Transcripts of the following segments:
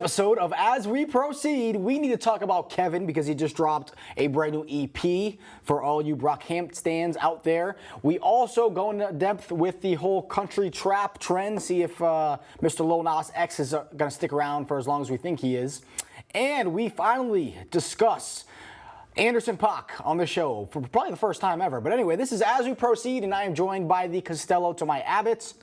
Episode of As We Proceed, we need to talk about Kevin because he just dropped a brand new EP for all you Brockhampton stands out there. We also go into depth with the whole country trap trend, see if Mr. Lil Nas X is going to stick around for as long as we think he is. And we finally discuss Anderson Paak on the show for probably the first time ever. But anyway, this is As We Proceed, and I am joined by the Costello to my Abbott's.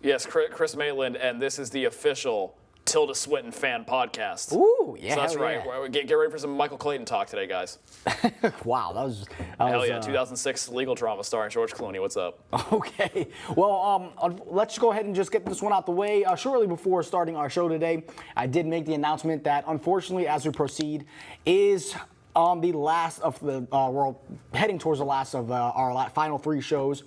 Yes, Chris Maitland, and this is the official Tilda Swinton fan podcast. Ooh, yeah, so that's right. Yeah. Get ready for some Michael Clayton talk today, guys. Wow, that was hell yeah! 2006 legal drama starring George Clooney. What's up? Okay, well, let's go ahead and just get this one out the way. Shortly before starting our show today, I did make the announcement that unfortunately, As We Proceed is the last of the we're heading towards the last of our final 3 shows.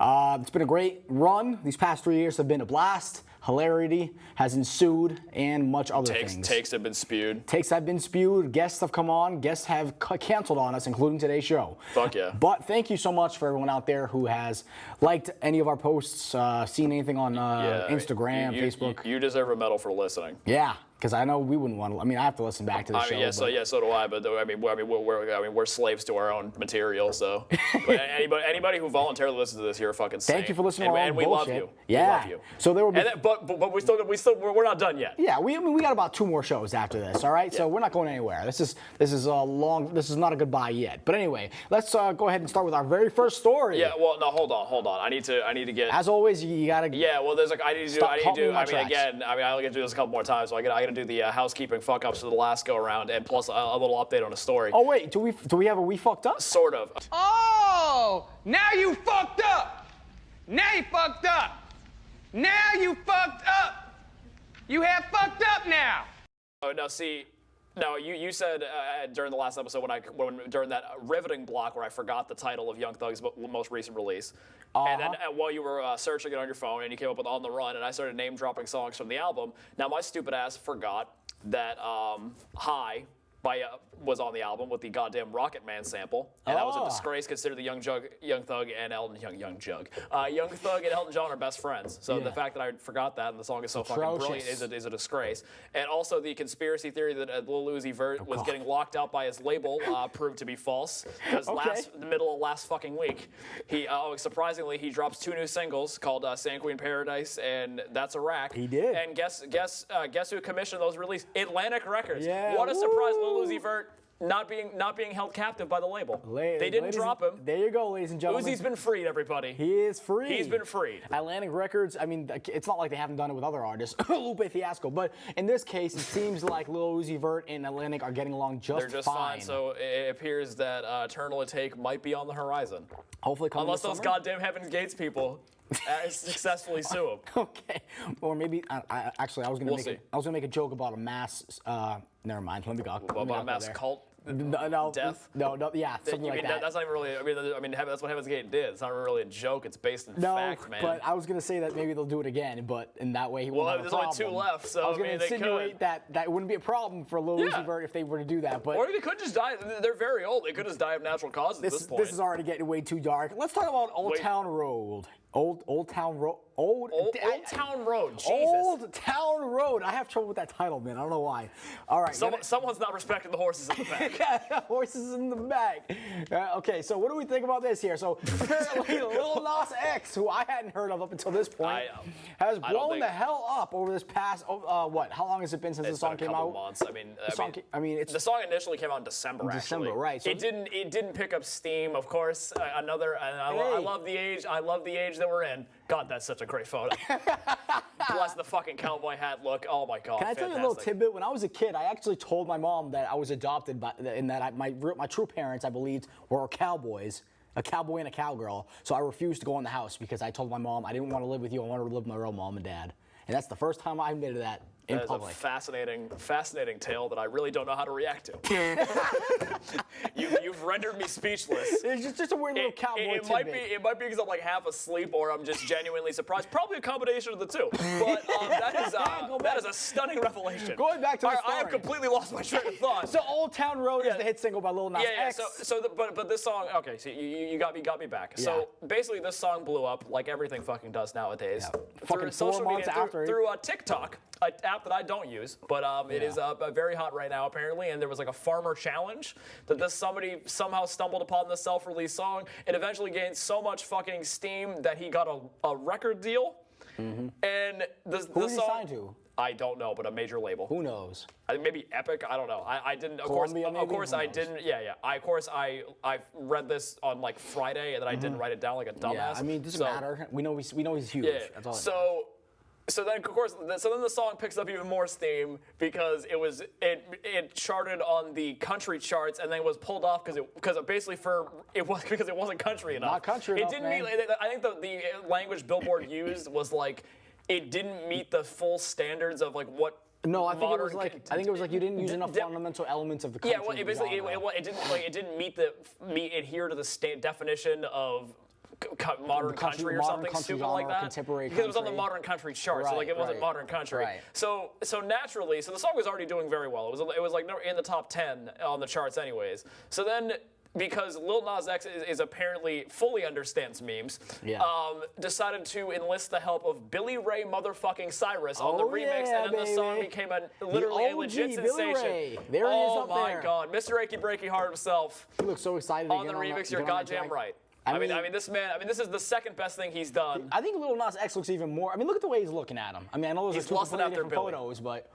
It's been a great run. These past 3 years have been a blast. Hilarity has ensued, and much other things. Takes have been spewed. Takes have been spewed. Guests have come on. Guests have canceled on us, including today's show. Fuck yeah. But thank you so much for everyone out there who has liked any of our posts, seen anything on Instagram, Facebook. You deserve a medal for listening. Yeah. Because I know we wouldn't want to. I mean, I have to listen back to the show. Yeah, so do I. But we're slaves to our own material. So, but anybody who voluntarily listens to this, you're a fucking saint. Thank you for listening to our own bullshit. bullshit. We love you. Yeah. We love you. So there will be. But we're not done yet. Yeah, we got about 2 more shows after this. All right, so we're not going anywhere. This is a long. This is not a goodbye yet. But anyway, let's go ahead and start with our very first story. Yeah. Well, no, hold on. I need to get. As always, you gotta. Yeah. Well, there's like I need to do. I only get to do this a couple more times. So I gotta do the housekeeping fuck ups for the last go around, and plus a little update on a story. Oh wait, do we have a we fucked up? Sort of. Oh, now you fucked up. Now you fucked up. Now you fucked up. You have fucked up now. Oh no, see. No, you said during the last episode during that riveting block where I forgot the title of Young Thug's most recent release, and then while you were searching it on your phone and you came up with On the Run, and I started name dropping songs from the album. Now my stupid ass forgot that High was on the album with the goddamn Rocket Man sample, and that was a disgrace considering the Young Thug and Young Thug and Elton John are best friends. So the fact that I forgot that and the song is so fucking brilliant is a disgrace. And also the conspiracy theory that Lil Uzi Vert was getting locked out by his label proved to be false because the middle of last fucking week, he surprisingly he drops 2 new singles called "Sand Queen Paradise" and "That's a Rack." He did. And guess who commissioned those releases? Atlantic Records. Yeah. What a surprise, Lil Uzi Vert. Not being held captive by the label. They didn't drop him. There you go, ladies and gentlemen. Uzi's been freed, everybody. He is free. He's been freed. Atlantic Records, I mean, it's not like they haven't done it with other artists, Lupe Fiasco, but in this case, it seems like Lil Uzi Vert and Atlantic are getting along just fine. They're just fine, so it appears that Eternal Take might be on the horizon. Hopefully coming Unless this those summer. goddamn Heaven's Gates people successfully sue him. Okay, or maybe I was gonna make a joke about a mass. Never mind. Let me go. About a mass cult. Death? No, yeah, something like that. That's not even really. I mean, that's what Heaven's Gate did. It's not really a joke. It's based in fact, man. But I was gonna say that maybe they'll do it again, but in that way he won't have a problem. There's only 2 left, so I was gonna insinuate that wouldn't be a problem for Lil Uzi Vert if they were to do that. But or they could just die. They're very old. They could just die of natural causes at this point. This is already getting way too dark. Let's talk about Old Town Road. Old Town Road. Old Town Road. Jesus. Old Town Road. I have trouble with that title, man. I don't know why. All right. Someone's not respecting the horses in the back. Horses in the back. Okay, so what do we think about this here? So apparently Lil Nas X, who I hadn't heard of up until this point, has blown the hell up over this past, what? How long has it been since the song came out? Months. The song initially came out in December, actually. December, right. So it didn't pick up steam, of course. I love the age. I love the age that we're in. God, that's such a great photo. Plus the fucking cowboy hat look. Oh my God. Can I tell you a little tidbit? When I was a kid, I actually told my mom that I was adopted and that my true parents, I believed, were cowboys. A cowboy and a cowgirl. So I refused to go in the house because I told my mom I didn't want to live with you. I wanted to live with my real mom and dad. And that's the first time I admitted that in public. That is a fascinating tale that I really don't know how to react to. You've rendered me speachless. It's just a weird little cowboy it might be because I'm like half asleep or I'm just genuinely surprised. Probably a combination of the two. But that is a stunning revelation. Going back to the story. I have completely lost my train of thought. So Old Town Road is the hit single by Lil Nas X. But this song, okay, so you got me back. Yeah. So basically this song blew up like everything fucking does nowadays. Yeah. Fucking 4 months after. Through TikTok, an app app that I don't use, but it is very hot right now apparently. And there was like a farmer challenge that somebody somehow stumbled upon this self-released song. It eventually gained so much fucking steam that he got a record deal. Mm-hmm. And the Who's he song. signed to? I don't know, but a major label. Who knows? I think maybe Epic. I don't know. I didn't. Of Columbia, course, I didn't. Yeah. Of course, I read this on like Friday, and then I didn't write it down like a dumbass. Yeah, I mean, it doesn't matter. We know he's huge. Yeah. That's all So then, of course, then the song picks up even more steam because it charted on the country charts and then was pulled off because it wasn't country enough. Not country enough, man. I think the language Billboard used was like it didn't meet the full standards of like what. No, I think it was like you didn't use enough fundamental elements of the country. Yeah, well, it didn't adhere to the definition of modern country or something stupid like that. Contemporary because it was on the modern country chart, so like it wasn't modern country. Right. So naturally, the song was already doing very well. It was like in the top 10 on the charts anyways. So then, because Lil Nas X is apparently fully understands memes, decided to enlist the help of Billy Ray motherfucking Cyrus on the remix, and then the song became literally a legit Billy sensation. Ray. There he is up there. Oh my God, Mr. Achy Breaky Heart himself. He looks so excited on the remix. You're goddamn right. I mean, this man. I mean, this is the second best thing he's done. I think Lil Nas X looks even more. I mean, look at the way he's looking at him. I mean, I know those are two completely different photos, but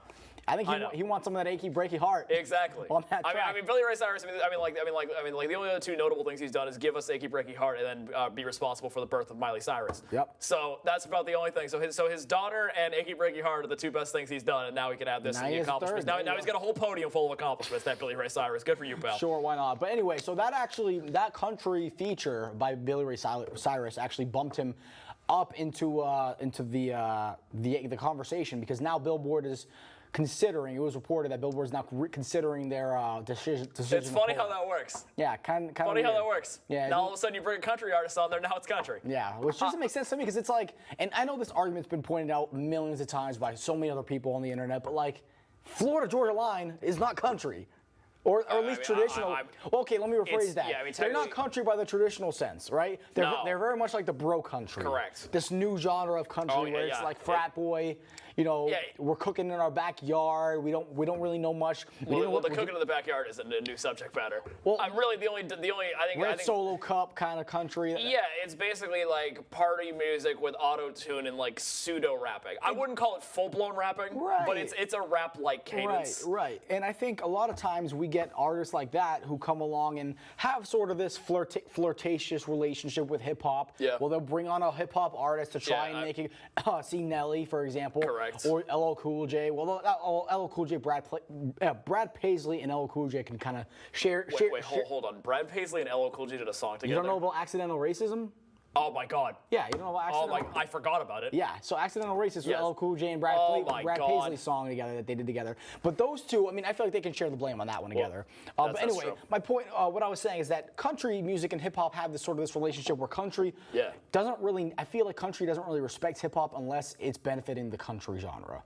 I think he wants some of that achy breaky heart. Exactly. On that track. I mean, Billy Ray Cyrus. I mean, the only other two notable things he's done is give us achy breaky heart and then be responsible for the birth of Miley Cyrus. Yep. So that's about the only thing. So his daughter and achy breaky heart are the two best things he's done, and now we can add this in the accomplishments. Now he's got a whole podium full of accomplishments. That Billy Ray Cyrus. Good for you, pal. Sure, why not? But anyway, so that country feature by Billy Ray Cyrus actually bumped him up into the conversation because now Billboard is considering. It was reported that Billboard is now considering their decision. It's funny how that works. Yeah, kind of. Funny how that works. Yeah. Now all of a sudden you bring a country artist on there. Now it's country. Yeah, which doesn't make sense to me because it's like, and I know this argument's been pointed out millions of times by so many other people on the internet, but like, Florida Georgia Line is not country. Or at least traditional. Okay, let me rephrase that. Yeah, I mean, they're not country by the traditional sense, right? They're very much like the bro country. Correct. This new genre of country where it's like frat boy. You know, we're cooking in our backyard. We don't really know much. Well, the cooking in the backyard isn't a new subject matter. Well, I'm really the only I think solo cup kind of country. Yeah, it's basically like party music with auto tune and like pseudo rapping. I wouldn't call it full blown rapping, but it's a rap like cadence. Right. And I think a lot of times we get artists like that who come along and have sort of this flirtatious relationship with hip hop. Yeah. Well, they'll bring on a hip hop artist to try and make it. See Nelly, for example. Correct. Or LL Cool J. Well, LL Cool J, Brad Paisley and LL Cool J can kind of share. Hold on. Brad Paisley and LL Cool J did a song together. You don't know about Accidental Racism? Oh my God. Yeah, you don't know about Accidental. I forgot about it. Yeah, so Accidental Racist was LL Cool J and Brad Paisley's song together that they did together. But those two, I mean, I feel like they can share the blame on that one together. But anyway, my point, what I was saying is that country music and hip hop have this relationship where country doesn't really, I feel like country doesn't really respect hip hop unless it's benefiting the country genre.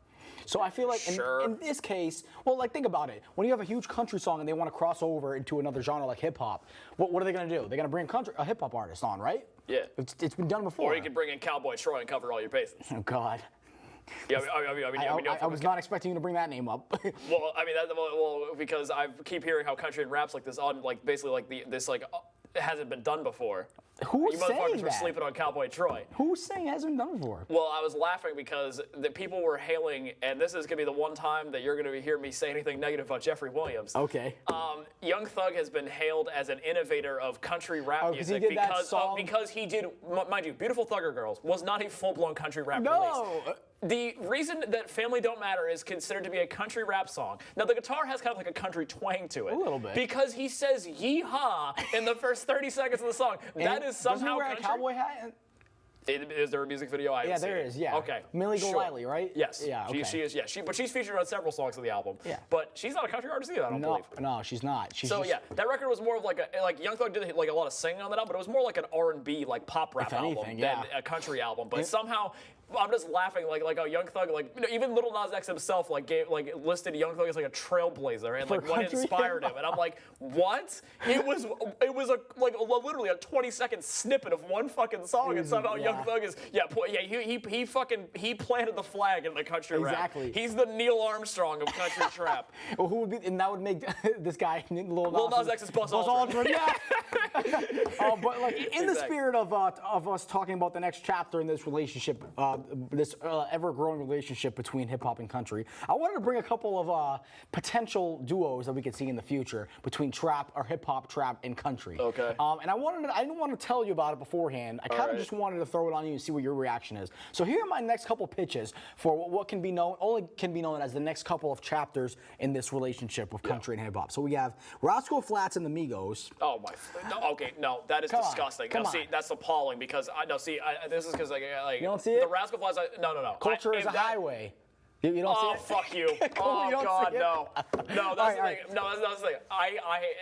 So I feel like in this case, well, like think about it. When you have a huge country song and they want to cross over into another genre like hip hop, what are they going to do? They're going to bring a hip hop artist on, right? Yeah. It's been done before. Or you could bring in Cowboy Troy and cover all your bases. Oh God. Yeah, I was not expecting you to bring that name up. Well, I mean, because I keep hearing how country and rap's like this on, like basically like it hasn't been done before. Who's saying that? You motherfuckers were sleeping on Cowboy Troy. Who's saying it hasn't been done before? Well, I was laughing because the people were hailing, and this is going to be the one time that you're going to hear me say anything negative about Jeffrey Williams. Okay. Young Thug has been hailed as an innovator of country rap music because he did, mind you, Beautiful Thugger Girls was not a full-blown country rap release. The reason that Family Don't Matter is considered to be a country rap song, now the guitar has kind of like a country twang to it. A little bit. Because he says yeehaw in the first 30 seconds of the song. That is somehow doesn't he wear country. A cowboy hat? Is there a music video? I haven't seen there it. is, yeah. Okay. Millie Golightly, right? Yes. Yeah, okay. She is, but she's featured on several songs of the album. Yeah. But she's not a country artist either, I don't believe. No, she's not. That record was more of like Young Thug did like a lot of singing on that album, but it was more like an R&B, like pop rap album than a country album. But somehow I'm just laughing like a Young Thug, like even Lil Nas X himself listed Young Thug as like a trailblazer and like what inspired him, and I'm like, what? It was literally a 20-second snippet of one fucking song, and somehow Young Thug is he planted the flag in the country rap. Exactly. He's the Neil Armstrong of country trap. Well, who would be? And that would make this guy Lil Nas X is Buzz Aldrin. Yeah. But like in the spirit of us talking about the next chapter in this relationship, this ever-growing relationship between hip hop and country, I wanted to bring a couple of potential duos that we could see in the future between trap or hip hop, trap, and country. Okay. And I didn't want to tell you about it beforehand. I kind of just wanted to throw it on you and see what your reaction is. So here are my next couple pitches for what can be known as the next couple of chapters in this relationship with country and hip hop. So we have Roscoe Flatts and the Migos. Oh my! No, okay, no, that is disgusting. See, that's appalling because this is because you don't see it? The Rascal Flatts. No. Culture is a highway. You don't see it? Oh, fuck you. Oh, God, no. No, that's the thing. No, that's the thing.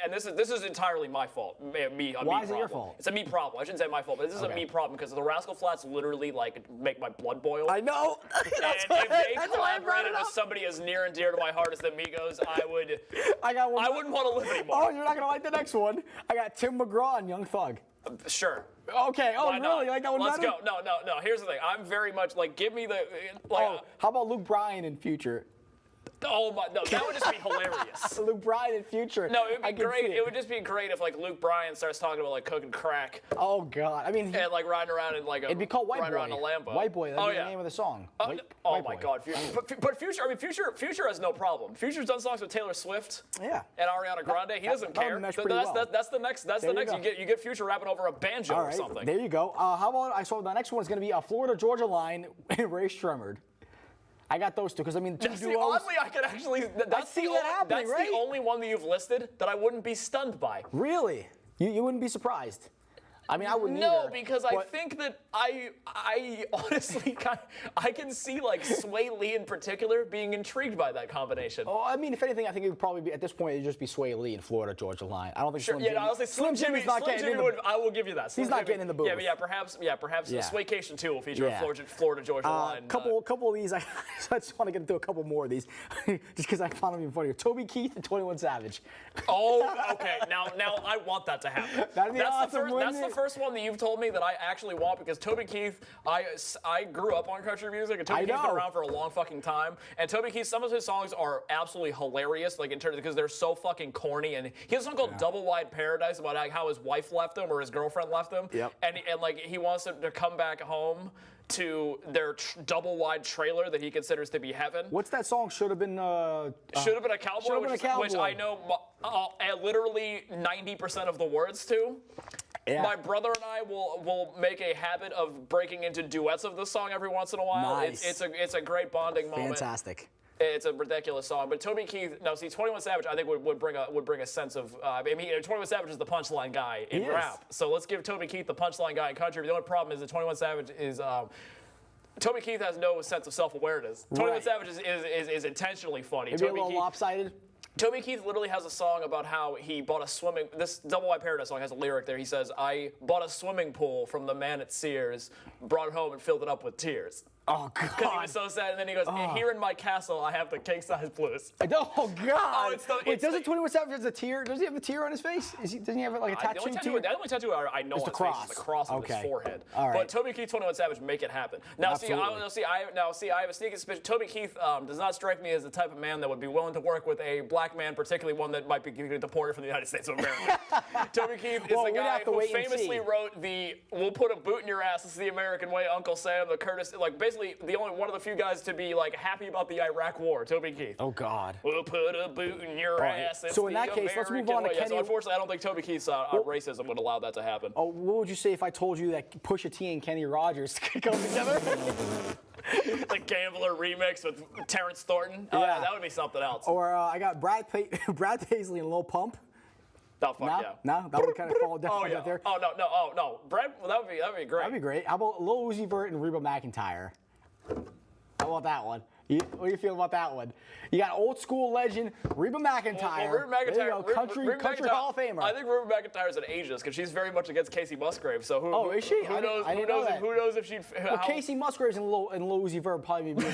And this is entirely my fault. Why is it your fault? It's a me problem. I shouldn't say my fault, but this is a me problem because the Rascal Flats literally make my blood boil. I know. And if they collaborated with somebody as near and dear to my heart as the Migos, I wouldn't want to live anymore. Oh, you're not gonna like the next one. I got Tim McGraw and Young Thug. Sure. Okay. Oh, Why really? not? You like that one Let's better? go. No. Here's the thing. I'm very much give me the. How about Luke Bryan in Future? Oh my! No, that would just be hilarious. Luke Bryan in Future. No, it would be great. It would just be great if Luke Bryan starts talking about cooking crack. Oh God! I mean, and riding around in it'd be called White riding Boy. around a Lambo. White Boy. That'd be the name of the song. Oh my God! But Future. I mean, Future has no problem. Future's done songs with Taylor Swift. Yeah. And Ariana Grande. He doesn't care. That's the next. You get Future rapping over a banjo or something. There you go. How about I saw the next one is going to be a Florida Georgia Line and Ray Shremmerd. I got those two because I mean, two duos. Oddly, I could actually. That's the only one that you've listed that I wouldn't be stunned by. Really? You wouldn't be surprised? I mean, I wouldn't No, either, because I think that I honestly I can see Sway Lee in particular being intrigued by that combination. Oh, I mean, if anything, I think it would probably be at this point it'd just be Sway Lee and Florida Georgia Line. I don't think Slim Jimmy. Yeah, honestly, Slim Jimmy's not getting in the. I will give you that. He's not getting in the booth. Perhaps Swaycation 2 will feature a Florida Georgia Line. Couple of these. I just want to get into a couple more of these, just because I found them even funnier. Toby Keith and 21 Savage. Oh, okay. Now I want that to happen. That'd be awesome. That's the first one that you've told me that I actually want because Toby Keith, I grew up on country music and Toby Keith's been around for a long fucking time. And Toby Keith, some of his songs are absolutely hilarious, in terms because they're so fucking corny. And he has a song called Double Wide Paradise about how his wife left him or his girlfriend left him. Yep. And he wants him to come back home to their double wide trailer that he considers to be heaven. What's that song? Should have been. Should have been a cowboy, which I know literally 90% of the words to. Yeah. My brother and I will make a habit of breaking into duets of this song every once in a while. Nice. It's a great bonding moment. Fantastic. It's a ridiculous song, but Toby Keith. Now, see, 21 Savage, I think would bring a sense of. 21 Savage is the punchline guy in rap. So let's give Toby Keith the punchline guy in country. But the only problem is that 21 Savage is. Toby Keith has no sense of self-awareness. 21 Savage is intentionally funny. Maybe a little lopsided. Toby Keith literally has a song about how he bought this Double Wide Paradise song has a lyric there. He says, I bought a swimming pool from the man at Sears, brought it home and filled it up with tears. Oh, God. Because he was so sad. And then he goes, here in my castle, I have the king-size blues. Oh, God. Wait, doesn't 21 Savage have a tear? Does he have a tear on his face? Doesn't he have a tattoo tear? The only tattoo I know on his face is the cross on his forehead. All right. But Toby Keith, 21 Savage, make it happen. Now, I have a sneaky suspicion. Toby Keith does not strike me as the type of man that would be willing to work with a black man, particularly one that might be getting deported from the United States of America. Toby Keith is the guy who famously wrote the "We'll put a boot in your ass. This is the American way." Uncle Sam, the Curtis, basically one of the few guys to be happy about the Iraq War. Toby Keith. Oh God. We'll put a boot in your ass. So in that case, let's move on to Kenny. So unfortunately, I don't think Toby Keith's racism would allow that to happen. Oh, what would you say if I told you that Pusha T and Kenny Rogers could come together? The Gambler remix with Terrence Thornton. Yeah, that would be something else. Or I got Brad Paisley and Lil Pump. Oh, fuck yeah. No, that would kind of fall down right there. Oh no. Brad, that would be great. That'd be great. How about Lil Uzi Vert and Reba McEntire? How about that one? What do you feel about that one? You got old school legend Reba McEntire. Well, Reba McEntire, There you go, country Hall of Famer. I think Reba McEntire's an ageist because she's very much against Casey Musgraves. So who? Is she? Who knows? I didn't know that. Who knows if she'd? Well, Casey Musgraves and Lil Uzi Vert probably be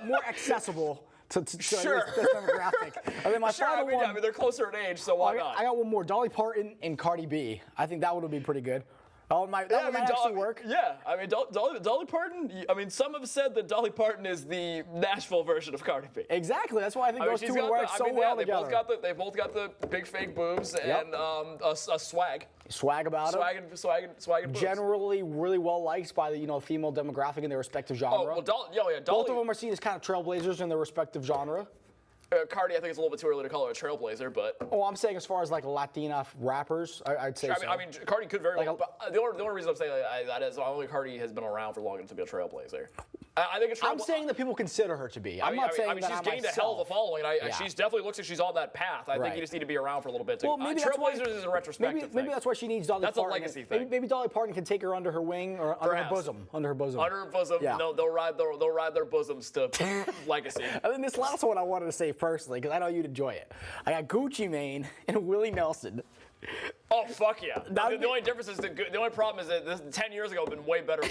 more accessible to Sure. this demographic. And then my final one. I mean, they're closer in age, so why not? I got one more. Dolly Parton and Cardi B. I think that would be pretty good. That would actually work. Yeah, I mean, Dolly Parton. I mean, some have said that Dolly Parton is the Nashville version of Cardi B. Exactly. That's why I think those two would work so well together. They both got the big fake boobs and a swag. Swag about it. Swag and boobs. Generally, really well liked by the female demographic in their respective genre. Oh well, Dolly. Both of them are seen as kind of trailblazers in their respective genre. Cardi, I think it's a little bit too early to call her a trailblazer, but. Oh, I'm saying as far as like Latina rappers, I'd say. I mean, Cardi could very well. But the only reason I'm saying that is only Cardi has been around for long enough to be a trailblazer. I think it's. I'm saying that people consider her to be. I'm not saying that she's gained a hell of a following. She's definitely looks like she's on that path. I think you just need to be around for a little bit. Well, maybe trailblazers is a retrospective maybe that's why she needs Dolly Parton. That's a legacy thing. Maybe Dolly Parton can take her under her wing or under her bosom. Under her bosom. Under her bosom. Yeah. No, they'll ride their bosoms to legacy. And then this last one I wanted to say personally because I know you'd enjoy it. I got Gucci Mane and Willie Nelson. Oh fuck yeah! The only difference is the only problem is that this 10 years ago would have been way better when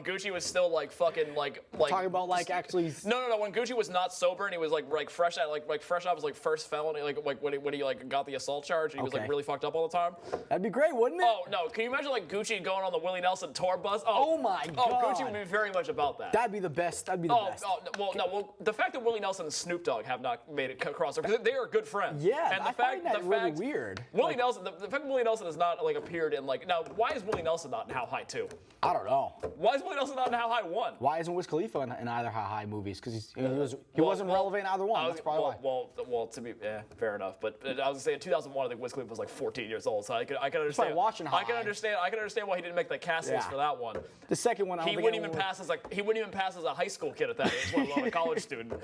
Gucci was still like fucking like talking about like actually. No. When Gucci was not sober and he was like fresh out fresh off his like first felony like when he like got the assault charge and he was like really fucked up all the time. That'd be great, wouldn't it? Oh no! Can you imagine like Gucci going on the Willie Nelson tour bus? Oh my god! Oh, Gucci would be very much about that. That'd be the best. That'd be the best. Well, the fact that Willie Nelson and Snoop Dogg have not made it across because they are good friends. Yeah, and I find that really weird. Willie Nelson, the fact that Willie Nelson has not like appeared in like now, why is Willie Nelson not in How High 2? I don't know. Why is Willie Nelson not in How High 1? Why isn't Wiz Khalifa in either How High movies? Because he wasn't relevant in either one. That's probably why. Well, to be fair enough. But I was gonna say in 2001, I think Wiz Khalifa was like 14 years old, so I can understand. Watching How I can understand why he didn't make the cast list for that one. The second one, he wouldn't even pass as a high school kid at that age, let alone a college student.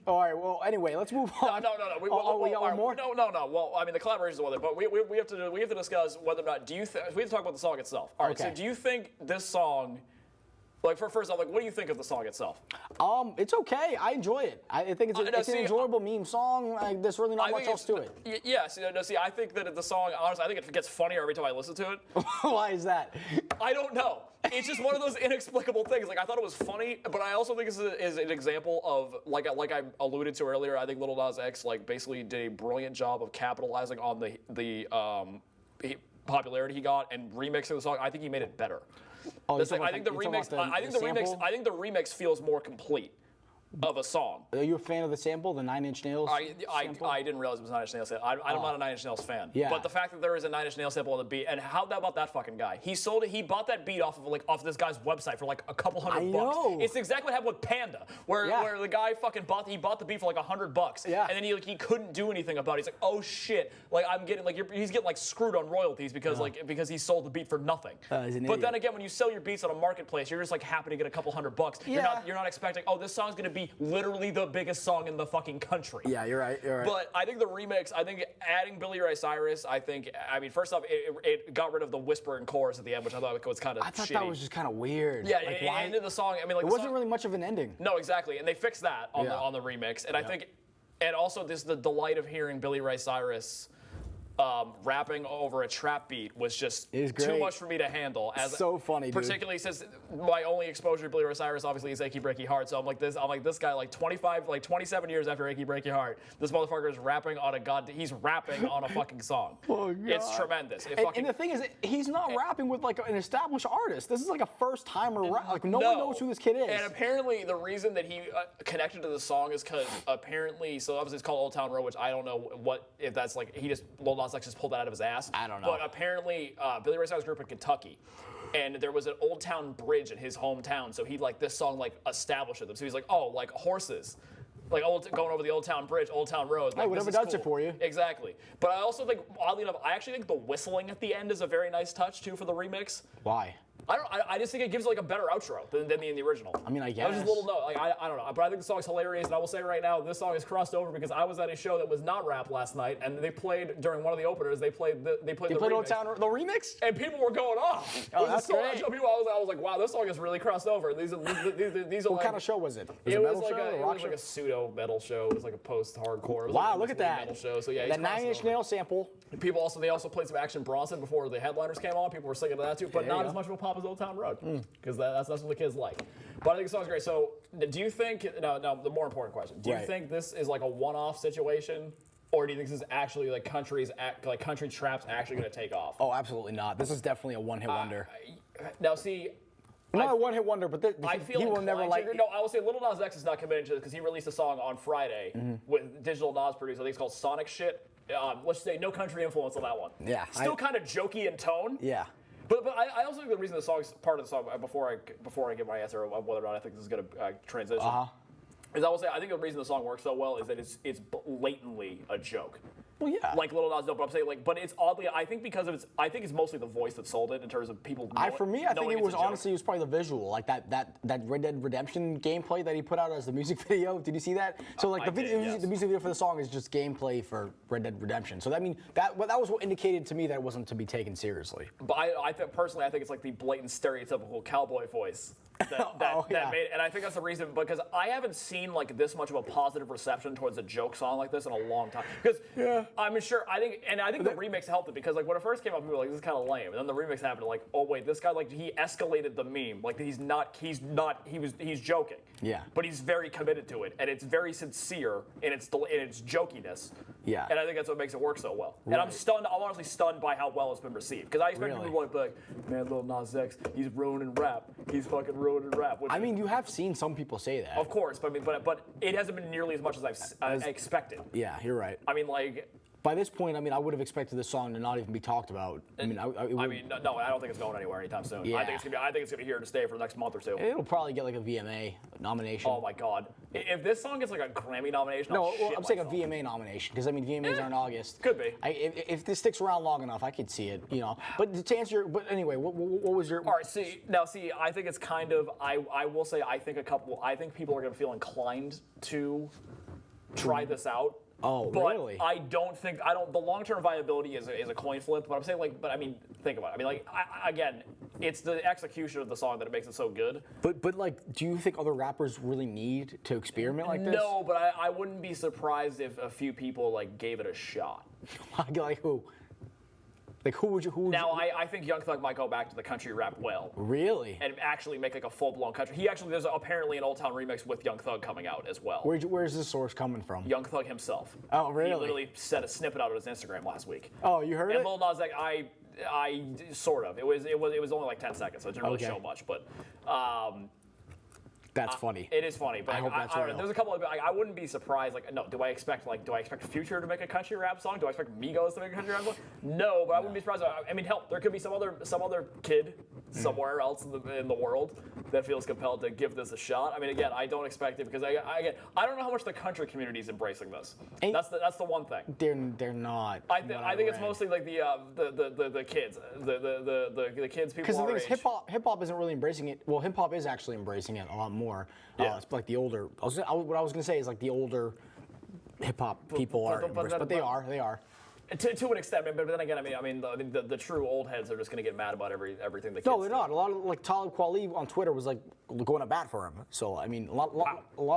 All right. Well, anyway, let's move on. No. We got one more. No. Well, I mean the collaboration is one thing, but we have to discuss whether or not we have to talk about the song itself. All right. Okay. So do you think this song? Like first off, like what do you think of the song itself? It's okay. I enjoy it. I think it's an enjoyable meme song. Like, there's really not much else to it. Yes. I think that the song, honestly, I think it gets funnier every time I listen to it. Why is that? I don't know. It's just one of those inexplicable things. Like I thought it was funny, but I also think this is an example of like I alluded to earlier. I think Lil Nas X like basically did a brilliant job of capitalizing on the popularity he got and remixing the song. I think he made it better. I think the remix feels more complete of a song. Are you a fan of the sample, the 9 Inch Nails sample? I didn't realize it was a 9 Inch Nails sample. I'm not a 9 Inch Nails fan. Yeah. But the fact that there is a 9 Inch Nails sample on the beat, and how about that fucking guy? He sold it. He bought that beat off of this guy's website for like a couple $100 bucks. Know. It's exactly what happened with Panda, where the guy fucking bought the beat for like $100. Yeah. And then he couldn't do anything about it. He's like, oh shit, like I'm getting like he's getting like screwed on royalties because because he sold the beat for nothing. But then again, when you sell your beats on a marketplace, you're just like happy to get a couple $100. Yeah. You're not expecting, oh, this song's gonna be literally the biggest song in the fucking country. Yeah, you're right. But I think the remix, adding Billy Ray Cyrus, first off, it got rid of the whisper and chorus at the end, which I thought was kind of shitty. I thought that was just kind of weird. Yeah, it ended the song. It wasn't really much of an ending. No, exactly, and they fixed that on the remix, and I think, and also the delight of hearing Billy Ray Cyrus rapping over a trap beat was just too much for me to handle. So funny, dude. Particularly since my only exposure to Billy Ray Cyrus obviously is Achy Breaky Heart. So I'm like this guy like 27 years after Achy Breaky Heart, this motherfucker is rapping on he's rapping on a fucking song. Oh, God. It's tremendous. And the thing is, he's not rapping with like an established artist. This is like a first timer rap. Like no one knows who this kid is. And apparently the reason that he connected to the song is because apparently, so obviously it's called Old Town Road, which I don't know if that's like Lil Nas X just pulled that out of his ass. I don't know. But apparently Billy Ray Cyrus grew up in Kentucky. And there was an Old Town bridge in his hometown, so he like this song like established it. So he's like, oh, like horses. Like going over the Old Town Bridge, Old Town Road. Like, whatever does it for you. Exactly. But I also think, oddly enough, I actually think the whistling at the end is a very nice touch too for the remix. Why? I just think it gives like a better outro than the original. I mean, I That was just a little note. Like I don't know, but I think the song's hilarious, and I will say right now, this song is crossed over because I was at a show that was not rap last night, and they played during one of the openers. They played the remix. Old Town, the remix? And people were going off. Oh, that's great. I was like, wow, this song is really crossed over. These are What like, kind of show was it? It was like a pseudo metal show. It was like a post-hardcore. Wow, look at that. Metal show. So yeah, that Nine Inch Nails sample. They also played some Action Bronson before the headliners came on. People were singing to that too, but not as much of a pop as Old Town Road, because that's what the kids like. But I think the song's great. So do you think? Now the more important question: do you think this is like a one-off situation? Or do you think this is actually like country trap's actually going to take off? Oh, absolutely not. This is definitely a one-hit wonder. Now, see, not a one-hit wonder, but I feel he will never like. No, I will say Lil Nas X is not committed to this because he released a song on Friday with Digital Nas produced. I think it's called Sonic Shit. Let's say no country influence on that one. Yeah, Still kind of jokey in tone. Yeah. But I also think the reason the song's part of the song before I give my answer of whether or not I think this is going to transition. Is I will say I think the reason the song works so well is that it's blatantly a joke. Well, yeah. Like Lil Nas, no, but I'm saying but it's oddly. I think because of I think it's mostly the voice that sold it in terms of people. For me, I think it was honestly probably the visual, like that Red Dead Redemption gameplay that he put out as the music video. Did you see that? So like the music video for the song is just gameplay for Red Dead Redemption. So that was what indicated to me that it wasn't to be taken seriously. But I think personally, I think it's like the blatant stereotypical cowboy voice. That made, and I think that's the reason, because I haven't seen like this much of a positive reception towards a joke song like this in a long time. Because I'm sure I think the remix helped it, because like when it first came out, people were like, this is kind of lame, and then the remix happened, like, oh wait, this guy, like, he escalated the meme, like he's joking, but he's very committed to it, and it's very sincere in its jokiness, and I think that's what makes it work so well. Right. And I'm honestly stunned by how well it's been received, because I expect people to be like, man, Lil Nas X, he's ruining rap, he's fucking ruining rap. I mean, you have seen some people say that. Of course, but it hasn't been nearly as much as I expected. Yeah, you're right. I mean, like, by this point, I mean, I would have expected this song to not even be talked about. I mean, no, I don't think it's going anywhere anytime soon. Yeah. I think it's gonna be here to stay for the next month or two. It'll probably get like a VMA nomination. Oh my God! If this song gets like a Grammy nomination, I'm saying a VMA nomination, because I mean VMAs are in August. Could be. If this sticks around long enough, I could see it. You know. But to answer your, but anyway, what was your? All right. See, I think it's kind of. I will say I think people are gonna feel inclined to try this out. Oh, but really? The long-term viability is a coin flip, but I'm saying, like, but I mean, think about it. I mean, like, again, it's the execution of the song that it makes it so good. But like, do you think other rappers really need to experiment like this? No, but I wouldn't be surprised if a few people, like, gave it a shot. Like who? Like who would you? I think Young Thug might go back to the country rap well. Really? And actually make like a full-blown country. There's apparently an Old Town remix with Young Thug coming out as well. Where's this source coming from? Young Thug himself. Oh, really? He literally set a snippet out on his Instagram last week. Oh, you heard it? And Lil Nas X, I sort of. It was only like 10 seconds, so it didn't really show much, but. That's funny. It is funny, but I hope that's I don't real. know. There's a couple of. I wouldn't be surprised. Like, no, do I expect Future to make a country rap song? Do I expect Migos to make a country rap song? No, but I wouldn't be surprised. I mean, hell, there could be some other kid somewhere else in the world that feels compelled to give this a shot. I mean, again, I don't expect it, because I don't know how much the country community is embracing this. That's the one thing. They're not. I think it's mostly like the kids, the kids, people. Because the thing is, hip hop isn't really embracing it. Well, hip hop is actually embracing it a lot more. It's like the older. What I was gonna say is like the older hip hop people are, but they are. To an extent, but then again, I mean, the true old heads are just going to get mad about everything the kids. No, they're not. A lot of like Talib Kweli on Twitter was like going to bat for him. So I mean, a lot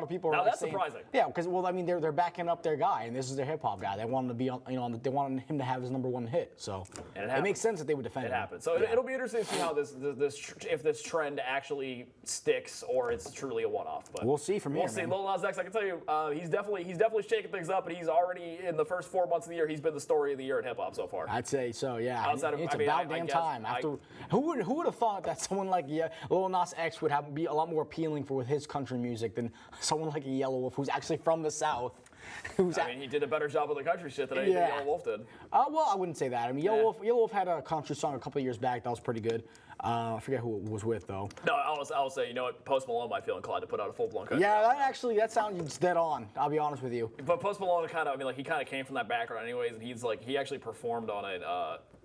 of people are. Now that's saying, surprising. Yeah, because I mean, they're backing up their guy, and this is their hip hop guy. They want him to be on, they want him to have his #1 hit. So it makes sense that they would defend him. It happens. So it'll be interesting to see how if this trend actually sticks, or it's truly a one-off. But we'll see from here. We'll see. Lil Nas X, I can tell you, he's definitely shaking things up, and he's already in the first 4 months of the year. He's been the story of the year in hip hop so far. I'd say so, yeah. It's about damn time. Who would have thought that someone like Lil Nas X would be a lot more appealing with his country music than someone like a Yellow Wolf, who's actually from the South. I mean, he did a better job with the country shit than Yellow Wolf did. Well, I wouldn't say that. I mean, Yellow Wolf had a country song a couple of years back that was pretty good. I forget who it was with though. No, I'll say, you know what, Post Malone might feel inclined to put out a full-blown country. Yeah, that sounds dead on. I'll be honest with you. But Post Malone he kind of came from that background anyways, and he actually performed on it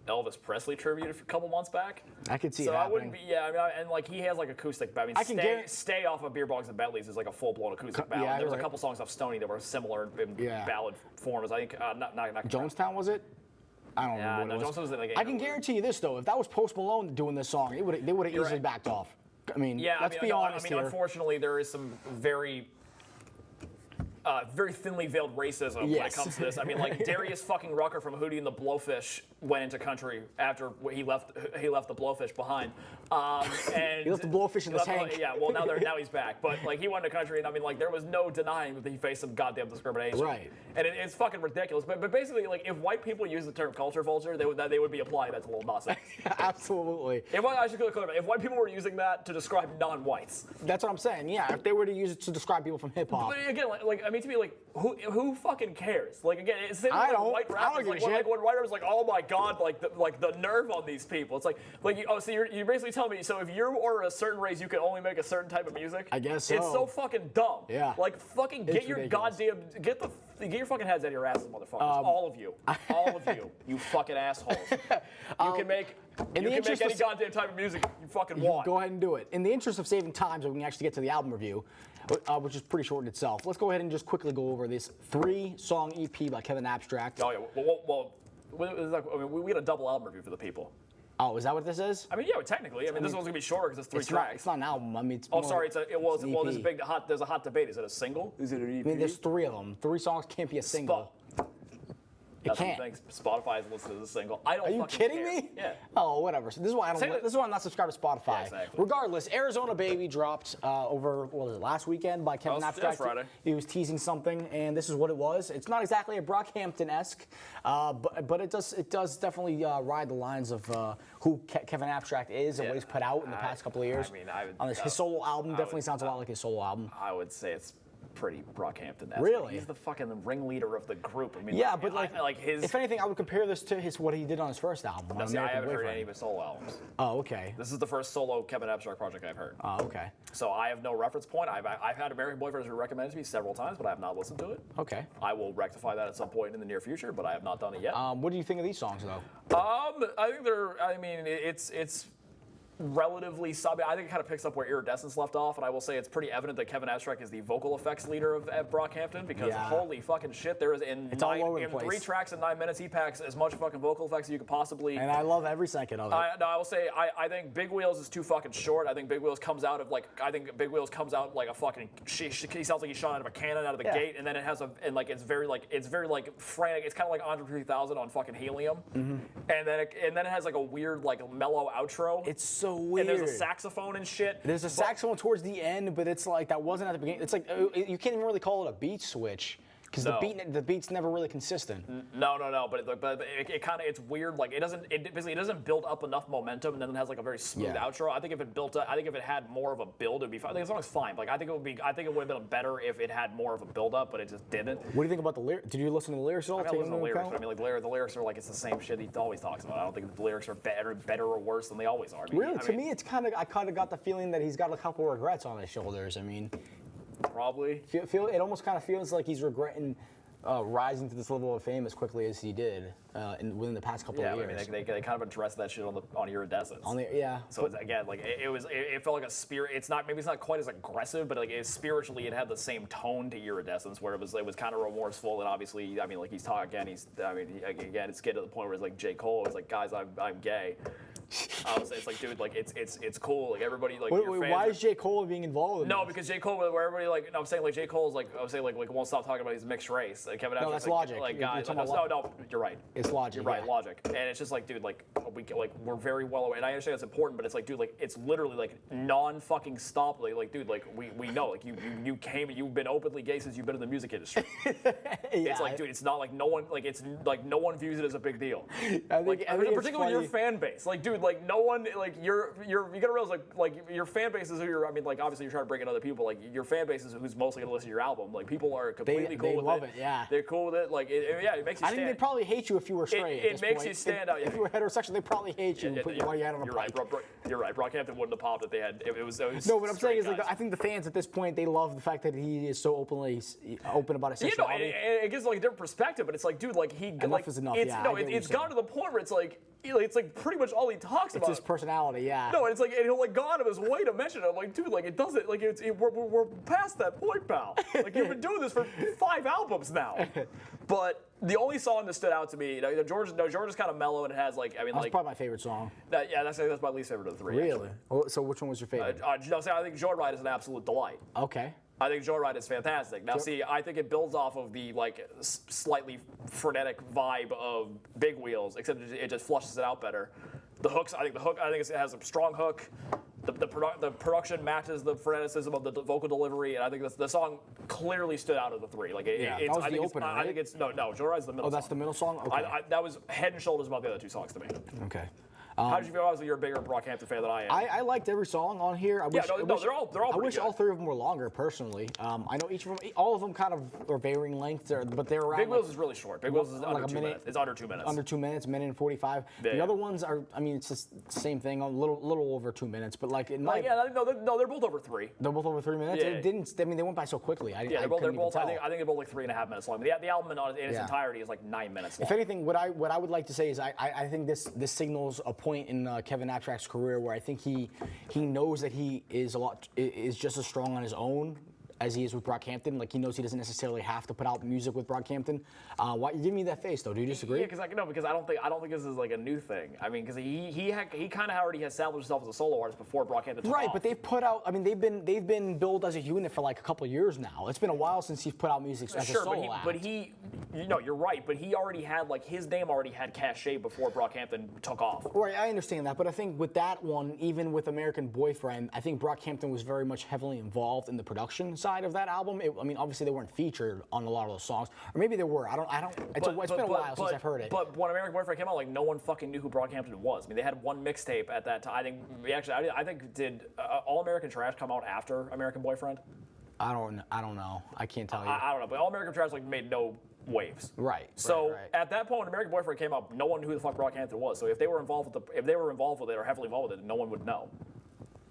Elvis Presley tribute a couple months back. I could see so it I wouldn't happening. be, yeah, I mean, and like he has like acoustic, I mean, I can stay off of Beer Bongs and Bentleys is like a full-blown acoustic ballad. yeah, There was right. a couple songs off Stoney that were similar in ballad forms. I think, not Jonestown, was it? I don't remember what it was. Jonestown was like I can guarantee you this, though. If that was Post Malone doing this song, they would have easily right. backed off. I mean, Yeah, let's be honest here. Unfortunately, there is some very thinly veiled racism when it comes to this. I mean, like Darius fucking Rucker from Hootie and the Blowfish went into country after he left the Blowfish behind. And He left the Blowfish in the tank. Yeah, well now he's back. But like he went into country, and I mean like there was no denying that he faced some goddamn discrimination. Right. And it's fucking ridiculous. But basically, like if white people use the term culture vulture, they would be applying that to Lil Nas X. Absolutely. I should clarify. If white people were using that to describe non-whites. That's what I'm saying. Yeah, if they were to use it to describe people from hip hop. But again, like I mean, to me, like who fucking cares? Like again, it's the same I with don't. white I rappers. don't Like, give a shit. when white rappers like, oh my god, like the nerve on these people. It's like so you're basically telling me, so if you are a certain race, you can only make a certain type of music. I guess It's so. so fucking dumb. Yeah. Like fucking get It's your ridiculous. get your fucking heads out of your asses, motherfuckers. All of you, you fucking assholes. You can make any goddamn type of music you fucking want. Go ahead and do it. In the interest of saving time, so we can actually get to the album review, which is pretty short in itself. Let's go ahead and just quickly go over this 3-song EP by Kevin Abstract. Oh yeah. We had a double album review for the people. Oh, is that what this is? I mean, yeah, technically. I mean, this one's gonna be shorter because it's three It's not, tracks. it's not an album. I mean, it's Oh, more sorry. like- There's a EP. big there's a hot debate. Is it a single? Is it an EP? I mean, there's 3 of them. 3 songs can't be a single. It That's can't. what Spotify is listed as a single. I don't. Are you fucking kidding care. me? Yeah. Oh, whatever. So this is why I don't. Say that- This is why I'm not subscribed to Spotify. Yeah, exactly. Regardless, Arizona Baby dropped what was it, last weekend by Kevin That was Abstract. Friday. He was teasing something, and this is what it was. It's not exactly a Brockhampton-esque, but it does definitely ride the lines of who Kevin Abstract is and what he's put out in the past couple of years. I mean, on his solo album, definitely sounds a lot like his solo album. I would say it's pretty Brockhampton. Really? He's the fucking ringleader of the group. I mean, Yeah, but like his. if anything, I would compare this to what he did on his first album. on See, I American haven't heard Boyfriend. any of his solo albums. Oh, okay. This is the first solo Kevin Abstract project I've heard. Oh, okay. So I have no reference point. I've had American Boyfriend recommended to me several times, but I have not listened to it. Okay. I will rectify that at some point in the near future, but I have not done it yet. What do you think of these songs, though? I think they're. I mean, it's relatively sub. I think it kind of picks up where Iridescence left off, and I will say it's pretty evident that Kevin Abstract is the vocal effects leader at Brockhampton because Yeah. holy fucking shit, there is in It's all over the in place. 3 tracks and 9 minutes he packs as much fucking vocal effects as you could possibly. And I love every second of it. I will say I think Big Wheels is too fucking short. I think Big Wheels comes out like a fucking. He sounds like he's shot out of a cannon out of the gate, and then it has it's very frantic. It's kind of like Andre 3000 on fucking helium, and then it has like a weird like mellow outro. It's so weird. And there's a saxophone and shit. There's a saxophone towards the end, but it's like that wasn't at the beginning. It's like you can't even really call it a beat switch because No. the beat's never really consistent. No, but it kind of it's weird. Like it doesn't build up enough momentum, and then it has like a very smooth outro. I think if it had more of a build, it'd be fine. I think the song's fine. Like I think it would have been better if it had more of a build up, but it just didn't. What do you think about the lyrics? Did you listen to the lyrics at all? I Take listen them to the into lyrics, but I account? mean, like the lyrics are like it's the same shit he always talks about. I don't think the lyrics are better or worse than they always are. I mean, Really, to me, it's I kind of got the feeling that he's got a couple regrets on his shoulders. I mean, probably. it almost kind of feels like he's regretting rising to this level of fame as quickly as he did within the past couple of Yeah, I years. mean, they kind of addressed that shit on Iridescence. Yeah. So it's, again, like it felt like a spirit. It's not quite as aggressive, but like spiritually, it had the same tone to Iridescence, where it was kind of remorseful. And obviously, I mean, like it's getting to the point where it's like J. Cole is like, guys, I'm gay. I would say it's like, dude, like it's cool. Like everybody, like your fans why are- is J. Cole being involved in No, this? because J. Cole, where everybody like, no, I'm saying like J. Cole's like, I was saying like won't stop talking about his mixed race. Like Kevin Abstract, that's Logic. Like You're guys, talking no, about no, you're right. It's Logic. You're right, yeah. Logic. And it's just like, dude, like we're very well aware, and I understand it's important, but it's like, dude, like it's literally like non-fucking stop. Like dude, like we know, like you've been openly gay since you've been in the music industry. It's like, dude, it's not like no one views it as a big deal. I think it's Particularly your funny. fan base. Like, dude, like no one, like you gotta realize, like your fan base is who you're. I mean, like obviously you're trying to bring in other people. Like your fan base is who's mostly gonna listen to your album. Like people are completely cool they with love it. it, yeah. They're cool with it. Like it makes you I stand. think they'd probably hate you if you were straight. It makes you stand out. If you were heterosexual, they'd probably hate you and put you while you had on a You're pipe. right. You're right. Brockhampton wouldn't have popped if they had. It was No, what I'm saying is, straight like, guys. I think the fans at this point, they love the fact that he is so open about his You know, sexuality. it gives like a different perspective, but it's like, dude, like he Enough like is enough, It's yeah, I no, get what it's you're gotten to the point where it's like it's like pretty much all he talks about. It's his personality, yeah. No, and it's like, and he'll like go out of his way to mention it. I'm like, dude, like it doesn't, like we're past that point, pal. Like you've been doing this for 5 albums now. But the only song that stood out to me, George is kind of mellow and it has like, I mean, That's probably my favorite song. That's my least favorite of the 3. Really? Well, so which one was your favorite? I think Joyride is an absolute delight. Okay. I think Joyride is fantastic. Now, see, I think it builds off of the like slightly frenetic vibe of Big Wheels, except it just flushes it out better. The hooks, I think it has a strong hook. The production matches the freneticism of the vocal delivery, and I think the song clearly stood out of the 3. Like that was the opener, right? I think it's no, Joyride's the middle. Oh, that's the middle song. Okay. That was head and shoulders above the other 2 songs to me. Okay. How did you feel? Obviously, you're a bigger Brockhampton fan than I am. I liked every song on here. I wish they're all I pretty wish good. all 3 of them were longer, personally. I know each of them, all of them kind of are varying lengths, but they're around. Big Wheels is really short. Big Wheels is under 2 minutes. It's under 2 minutes. Under 2 minutes, minute and 45. The other ones are, I mean, it's just the same thing, a little over 2 minutes, but like in my. They're both over 3. They're both over 3 minutes. Yeah. It didn't. I mean, they went by so quickly. They're both. I think they're both like 3.5 minutes long. The album in its entirety is like 9 minutes long. If anything, what I would like to say is I think this signals a point in Kevin Abstract's career where I think he knows that he is just as strong on his own as he is with Brockhampton. Like he knows he doesn't necessarily have to put out music with Brockhampton. Why you give me that face though? Do you disagree? Yeah, because I don't think this is like a new thing. I mean, because he kind of already established himself as a solo artist before Brockhampton took Right, off. but they've put out. I mean, they've been billed as a unit for like a couple of years now. It's been a while since he's put out music as a solo act. But you're right. But he already had like his name already had cachet before Brockhampton took off. Right, I understand that, but I think with that one, even with American Boyfriend, I think Brockhampton was very much heavily involved in the production side of that album. I mean, obviously they weren't featured on a lot of those songs, or maybe they were. I don't. It's been a while since I've heard it. But when American Boyfriend came out, like no one fucking knew who Brockhampton was. I mean, they had one mixtape at that time. I think did All American Trash come out after American Boyfriend? I don't know. I can't tell you. I don't know. But All American Trash like made no waves. Right. So right. at that point, when American Boyfriend came out, no one knew who the fuck Brockhampton was. So if they were involved with it or heavily involved with it, no one would know.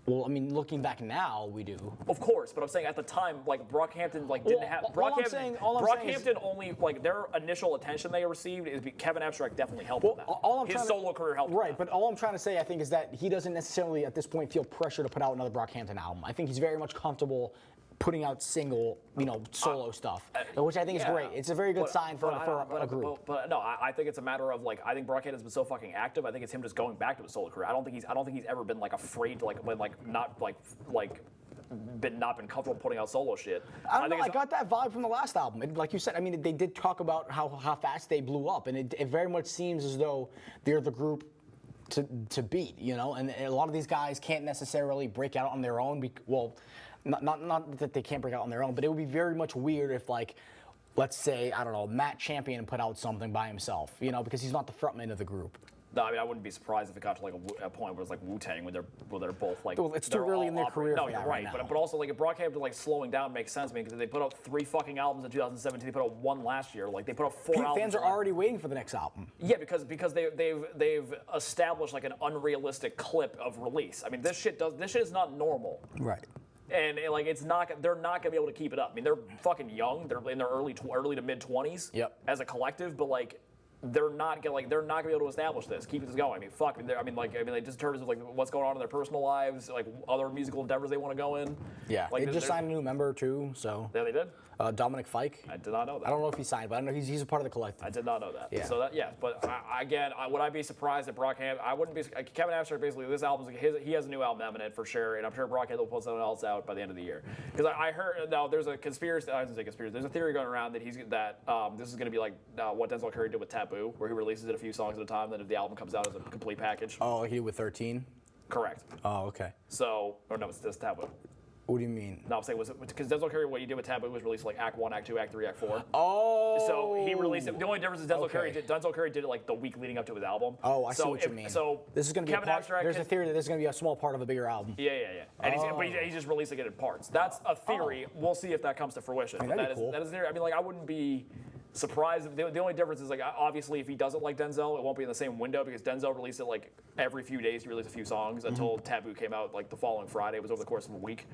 Well, I mean, looking back now, we do. Of course, but I'm saying at the time, like Brockhampton, like didn't have Brockhampton only like their initial attention they received is Kevin Abstract definitely helped with that. His solo career helped. Right, but all I'm trying to say, I think, is that he doesn't necessarily at this point feel pressure to put out another Brockhampton album. I think he's very much comfortable putting out single, solo stuff, which I think is great. It's a very good sign for a group. But no, I think it's a matter of like I think Brockhampton's been so fucking active. I think it's him just going back to his solo career. I don't think he's ever been like afraid to not been comfortable putting out solo shit. I got that vibe from the last album. Like you said, I mean, they did talk about how fast they blew up, and it very much seems as though they're the group to beat, and a lot of these guys can't necessarily break out on their own. Not that they can't break out on their own, but it would be very much weird if, like, let's say, I don't know, Matt Champion put out something by himself, because he's not the frontman of the group. No, I mean, I wouldn't be surprised if it got to like a point where it's like Wu-Tang, where they're both like. Well, it's too early in their career. No, you're right, but also like if Brockhampton like slowing down makes sense, because they put out 3 fucking albums in 2017, they put out 1 last year, like they put out 4 albums. Fans are already waiting for the next album. Yeah, because they've established like an unrealistic clip of release. I mean, this shit is not normal. Right. And like they're not gonna be able to keep it up. I mean, they're fucking young. They're in their early to mid 20s. Yep. As a collective, but like they're not gonna be able to establish this, keep this going. I mean, fuck. Like just in terms of like what's going on in their personal lives, like other musical endeavors they want to go in. Yeah. Like they just signed a new member too, so. Yeah, they did. Dominic Fike. I did not know that. I don't know if he signed, but I know he's a part of the collective. I did not know that. Yeah. So but would I be surprised at Brockhampton? I wouldn't be. Kevin Abstract basically, this album's he has a new album imminent for sure, and I'm sure Brockhampton will put something else out by the end of the year. Because I heard now there's a conspiracy. I didn't say conspiracy. There's a theory going around that this is going to be like what Denzel Curry did with Taboo, where he releases it a few songs at a time. Then if the album comes out as a complete package. Oh, he did with 13. Correct. Oh, okay. So, or no, it's Taboo. What do you mean? No, I'm saying because Denzel Curry, what he did with Taboo was release like Act 1, Act 2, Act 3, Act 4. Oh. So he released it. The only difference is Denzel Curry did it like the week leading up to his album. Oh, I see what you mean. So this is going to be Kevin Abstract. There's a theory that this is going to be a small part of a bigger album. Yeah. And he's just releasing it in parts. That's a theory. We'll see if that comes to fruition. I mean, that'd be cool. That is there. I mean, like I wouldn't be surprised. The only difference is like obviously if he doesn't like Denzel, it won't be in the same window because Denzel released it like every few days. He released a few songs until Taboo came out like the following Friday. It was over the course of a week.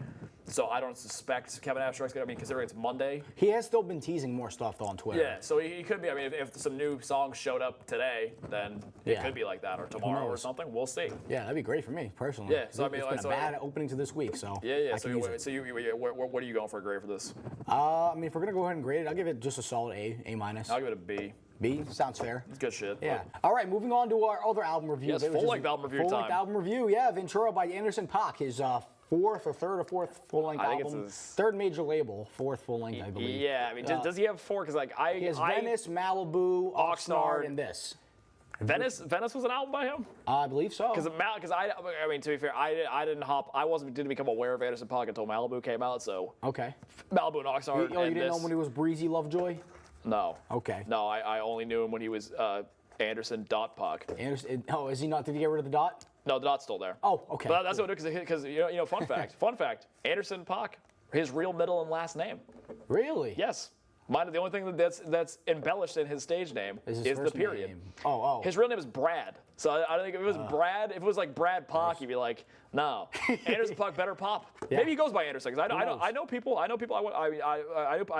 So I don't suspect Kevin Abstract's gonna. I mean, considering it's Monday. He has still been teasing more stuff though on Twitter. Yeah, so he could be. I mean, if some new songs showed up today, then it could be like that, or tomorrow or something. We'll see. Yeah, that'd be great for me personally. Yeah, so I mean, it's been a bad opening to this week, so Yeah. I So, can use it. what are you going for a grade for this? I mean, if we're gonna go ahead and grade it, I'll give it just a solid A minus. I'll give it a B. B sounds fair. It's good shit. Yeah. All right, moving on to our other album review. Yes, full-length album review Full-length time. album review, yeah. Ventura by Anderson Paak, his fourth full-length I think album. it's his- Third major label, fourth full-length, I believe. Yeah, I mean, does he have 4? Because like He has Venice, Malibu, Oxnard, and this. Venice was an album by him. I believe so. Because I mean, to be fair, I didn't become aware of Anderson Paak until Malibu came out. So Okay. Malibu and Oxnard. You and didn't know him when he was Breezy Lovejoy? No. Okay. No, I only knew him when he was Anderson Paak. Anderson, is he not? Did he get rid of the dot? No, the dot's still there. Oh, okay. But that's what because you know, fun fact, Anderson Paak, his real middle and last name. Really? Yes. Mine, the only thing that's embellished in his stage name Is is his the first period. name. Oh. His real name is Brad. So I don't think if it was Brad, if it was like Brad Paak, you'd be like, no, Anderson Paak better pop. Yeah. Maybe he goes by Anderson because knows? I know people. I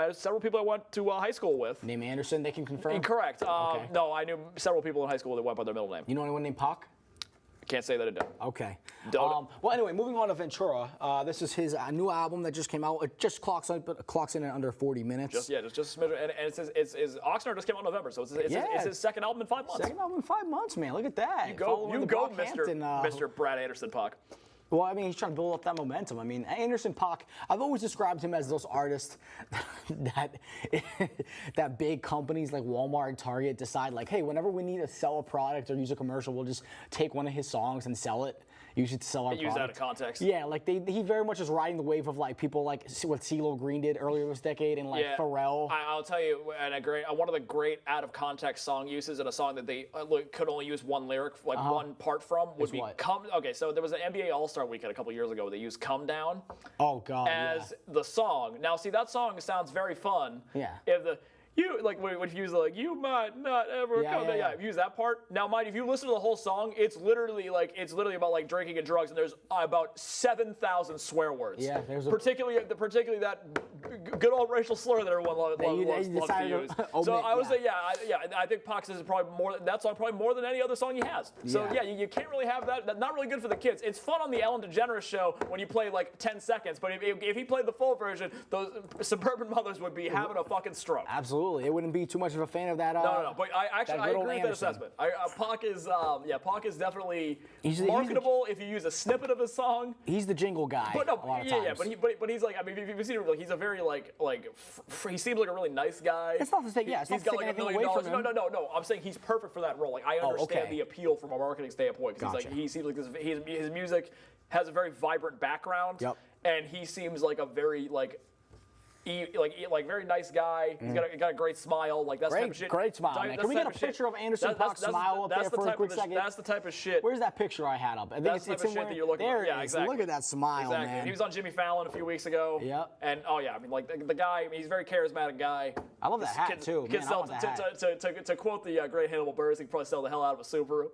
have several people I went to high school with. Name Anderson, they can confirm? Incorrect. Okay. No, I knew several people in high school that went by their middle name. You know anyone named Pac? Can't say that I don't. Okay. Don't. Well, anyway, moving on to Ventura. This is his new album that just came out. It just clocks in at under 40 minutes. Just a smidge, and it's Oxnard just came out in November, so it's his second album in 5 months. Second album in 5 months, man. Look at that. You go, Following the Brockhampton, Mr. Brad Anderson Paak. Well, I mean, he's trying to build up that momentum. I mean, Anderson Paak, I've always described him as those artists that big companies like Walmart and Target decide, like, hey, whenever we need to sell a product or use a commercial, we'll just take one of his songs and sell it. Use it to sell our product. Use that in context. Yeah, like he very much is riding the wave of like people like what CeeLo Green did earlier this decade and like Pharrell. I'll tell you, one of the great out of context song uses in a song that they could only use one lyric, like one part from, would be what? "Come." Okay, so there was an NBA All-Star Weekend a couple years ago where they used "Come Down" Oh God. as the song. Now, see, that song sounds very fun. Yeah. If you like when you use like you might not ever come down. Yeah, use that part. Now, mind if you listen to the whole song, it's literally about like drinking and drugs, and there's about 7,000 swear words. Yeah, there's particularly that good old racial slur that everyone loves to use. So I would say, I think Pac is probably more that song probably more than any other song he has. So you can't really have that. That's not really good for the kids. It's fun on the Ellen DeGeneres show when you play like 10 seconds, but if he played the full version, those suburban mothers would be having a fucking stroke. Absolutely. It wouldn't be too much of a fan of that. No. But I agree with that Anderson. assessment. Pac is definitely He's marketable if you use a snippet of his song. He's the jingle guy. But no, a lot of times. but he's like, I mean, if you've seen him, like, he's a very he seems like a really nice guy. It's not to say, yeah, it's he's not got to like take $1 anything million. away from him. No. I'm saying he's perfect for that role. Like I understand okay. the appeal from a marketing standpoint because Gotcha. he seems like this. His music has a very vibrant background. Yep. And he seems like a very very nice guy. He's got a great smile. Like that's the type of shit. Great smile, man. Can we get a picture of Anderson Paak's smile up there for a quick second? That's the type of shit. Where's that picture I had up? I think That's the type of shit that you're looking there for. it Yeah, is. exactly. Look at that smile, man. He was on Jimmy Fallon a few weeks ago. Yep. And I mean, like the guy, I mean, he's a very charismatic guy. I love that hat too, man. I want that hat. To quote the great Hannibal Buress, he could probably sell the hell out of a Subaru.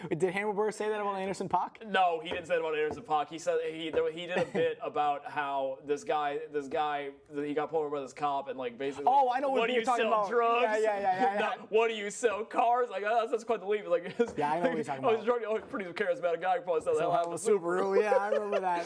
Did Hannibal Buress say that about Anderson Paak? No, he didn't say that about Anderson Paak. He said he did a bit about how this guy he got pulled over by this cop and like basically. Oh, I know what you're talking about. Drugs? Yeah. What do you sell cars? Like that's quite the leap. Like yeah, I know what you're talking about. Pretty charismatic guy. Could probably sell the hell out of a Subaru. Yeah, I remember that.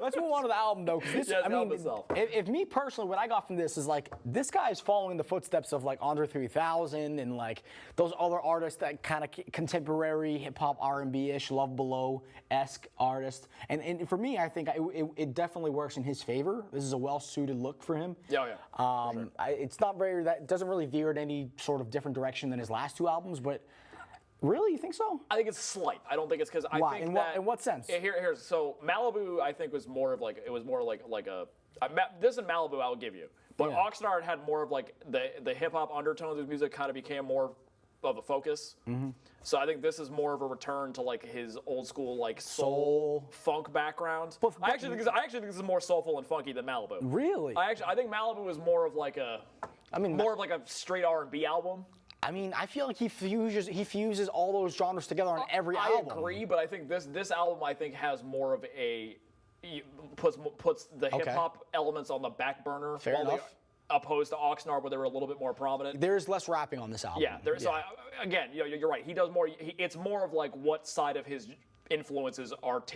Let's move on to the album though, because the album itself. If me personally, what I got from this is like this guy is following the footsteps of like Andre 3000 and like those other artists that kind of contemporary hip hop R&B-ish, Love Below-esque artists. And for me, I think it definitely works in his favor. This is a well-suited look for him. Yeah. Sure. It's not very that doesn't really veer in any sort of different direction than his last two albums, but. Really, you think so? I think it's slight. I don't think it's because I Why? think In what sense? Here's so Malibu. I think was more like this in Malibu. I will give you, but Oxnard had more of like the hip hop undertones of music kind of became more of a focus. Mm-hmm. So I think this is more of a return to like his old school like soul funk background. I actually think this is more soulful and funky than Malibu. Really? I think Malibu is more of like more of like a straight R&B album. I mean, I feel like he fuses all those genres together on every album. I agree, but I think this album I think has more of a puts the hip hop elements on the back burner. Fair enough. Opposed to Oxnard, where they were a little bit more prominent. There's less rapping on this album. Yeah. So again, you're right. He does more. It's more of like what side of his influences are at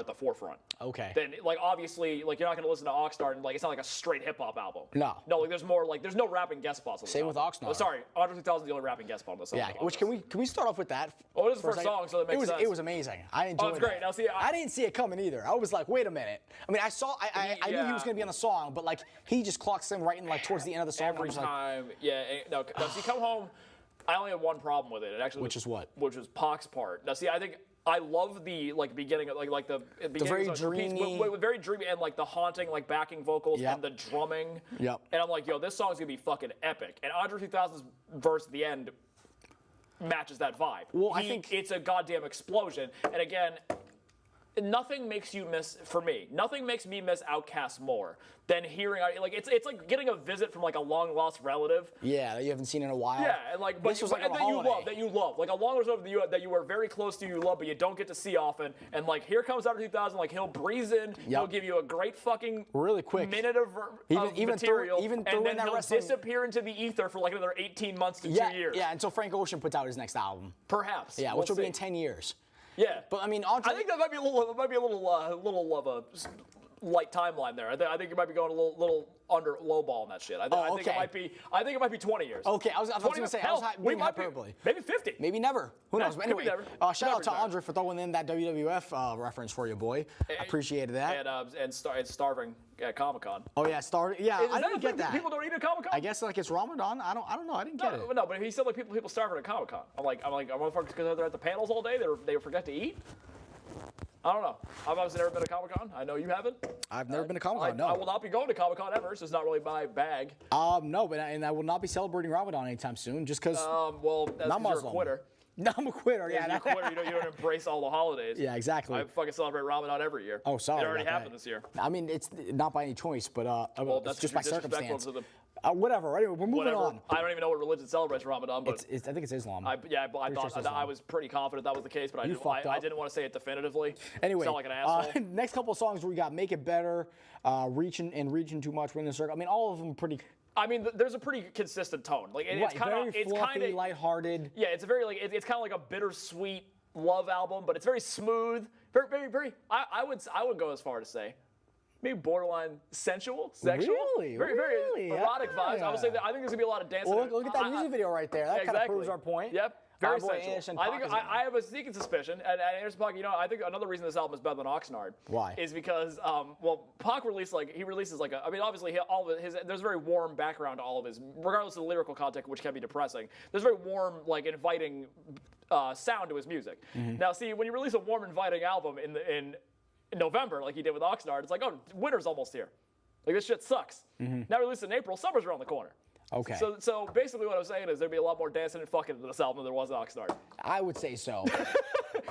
the forefront. Okay. Then like obviously like you're not gonna listen to Oxnard and like it's not like a straight hip hop album. No. No, like there's no rapping guest spots on this Same with album. Oxnard. Oh, sorry, Andre 3000 is the only rapping guest spot on this album. Yeah, which can we start off with that? Oh, it is the first song, so that makes sense. It was amazing. I enjoyed it. It's great. Now see, I didn't see it coming either. I was like, wait a minute. I mean, I knew he was gonna be on the song, but like he just clocks in right in like towards the end of the song. Every time, no, see, Come Home, I only had one problem with it. It actually Which is what? Which was Pac's part. Now see, I love the beginning of like the very dreamy, very dreamy and like the haunting like backing vocals Yep. and the drumming. Yep. And I'm like, yo, this song's gonna be fucking epic. And Andre 3000's verse at the end matches that vibe. Well, I think it's a goddamn explosion. And again, nothing makes me miss Outkast more than hearing like it's like getting a visit from like a long lost relative. Yeah, that you haven't seen in a while. Yeah, and like but this was like on a that holiday. you love like a long lost relative that you were very close to, you love, but you don't get to see often. And like here comes Outer 2000, like he'll breeze in, he'll give you a great fucking really quick minute of material, even and then that he'll wrestling... disappear into the ether for like another 18 months to 2 years. Yeah, until Frank Ocean puts out his next album. Perhaps. Yeah, which will be in 10 years. Yeah, but I mean, Andre... I think that might be a little of a light timeline there. I think you might be going a little under lowball on that shit. I think it might be 20 years. Okay, I was gonna say, we might hyperbole. Maybe 50. Maybe never. Who knows? But anyway, shout out to never. Andre for throwing in that WWF reference for you, boy. I appreciated that. And starving at Comic-Con. Oh yeah, Yeah, I didn't get that. People don't eat at Comic-Con. I guess like it's Ramadan. I don't know. I didn't get it. No, but he said like people starving at Comic-Con. I'm like, motherfuckers, because they're at the panels all day, they forget to eat. I don't know. I've obviously never been to Comic-Con. I know you haven't. I've never been to Comic-Con, no. I will not be going to Comic-Con ever. It's just not really my bag. No, but I will not be celebrating Ramadan anytime soon, just because. Well, that's because you're a quitter. No, I'm a quitter. Yeah, you're a quitter. You don't embrace all the holidays. Yeah, exactly. I fucking celebrate Ramadan every year. Oh, sorry. It already happened this year. I mean, it's not by any choice, but well, it's just by circumstance. Whatever. Anyway, we're moving on. I don't even know what religion celebrates Ramadan, but I think it's Islam. I thought I was pretty confident that was the case, but I didn't want to say it definitively. Anyway, sound like an asshole. Next couple of songs we got "Make It Better," "Reaching Too Much," "Winning the Circle." I mean, all of them pretty. I mean, there's a pretty consistent tone. Like it's kind of fluffy, lighthearted. Yeah, it's a very like it's kind of like a bittersweet love album, but it's very smooth, very. I would go as far to say, maybe borderline sensual, sexual, really, very erotic vibes. I would say that I think there's gonna be a lot of dancing. Well, look at that music video right there. That kind of proves our point. Yep. Very sensual. Anderson I think I have a sneaking suspicion, and Anderson Paak, I think another reason this album is better than Oxnard. Why? Is because Paak releases obviously there's a very warm background to all of his, regardless of the lyrical content, which can be depressing. There's a very warm, like inviting sound to his music. Mm-hmm. Now, see, when you release a warm, inviting album in November, like he did with Oxnard, it's like, oh, winter's almost here. Like this shit sucks. Mm-hmm. Now released in April, summer's around the corner. Okay. So basically what I'm saying is there'd be a lot more dancing and fucking in this album than there was in Oxnard. I would say so.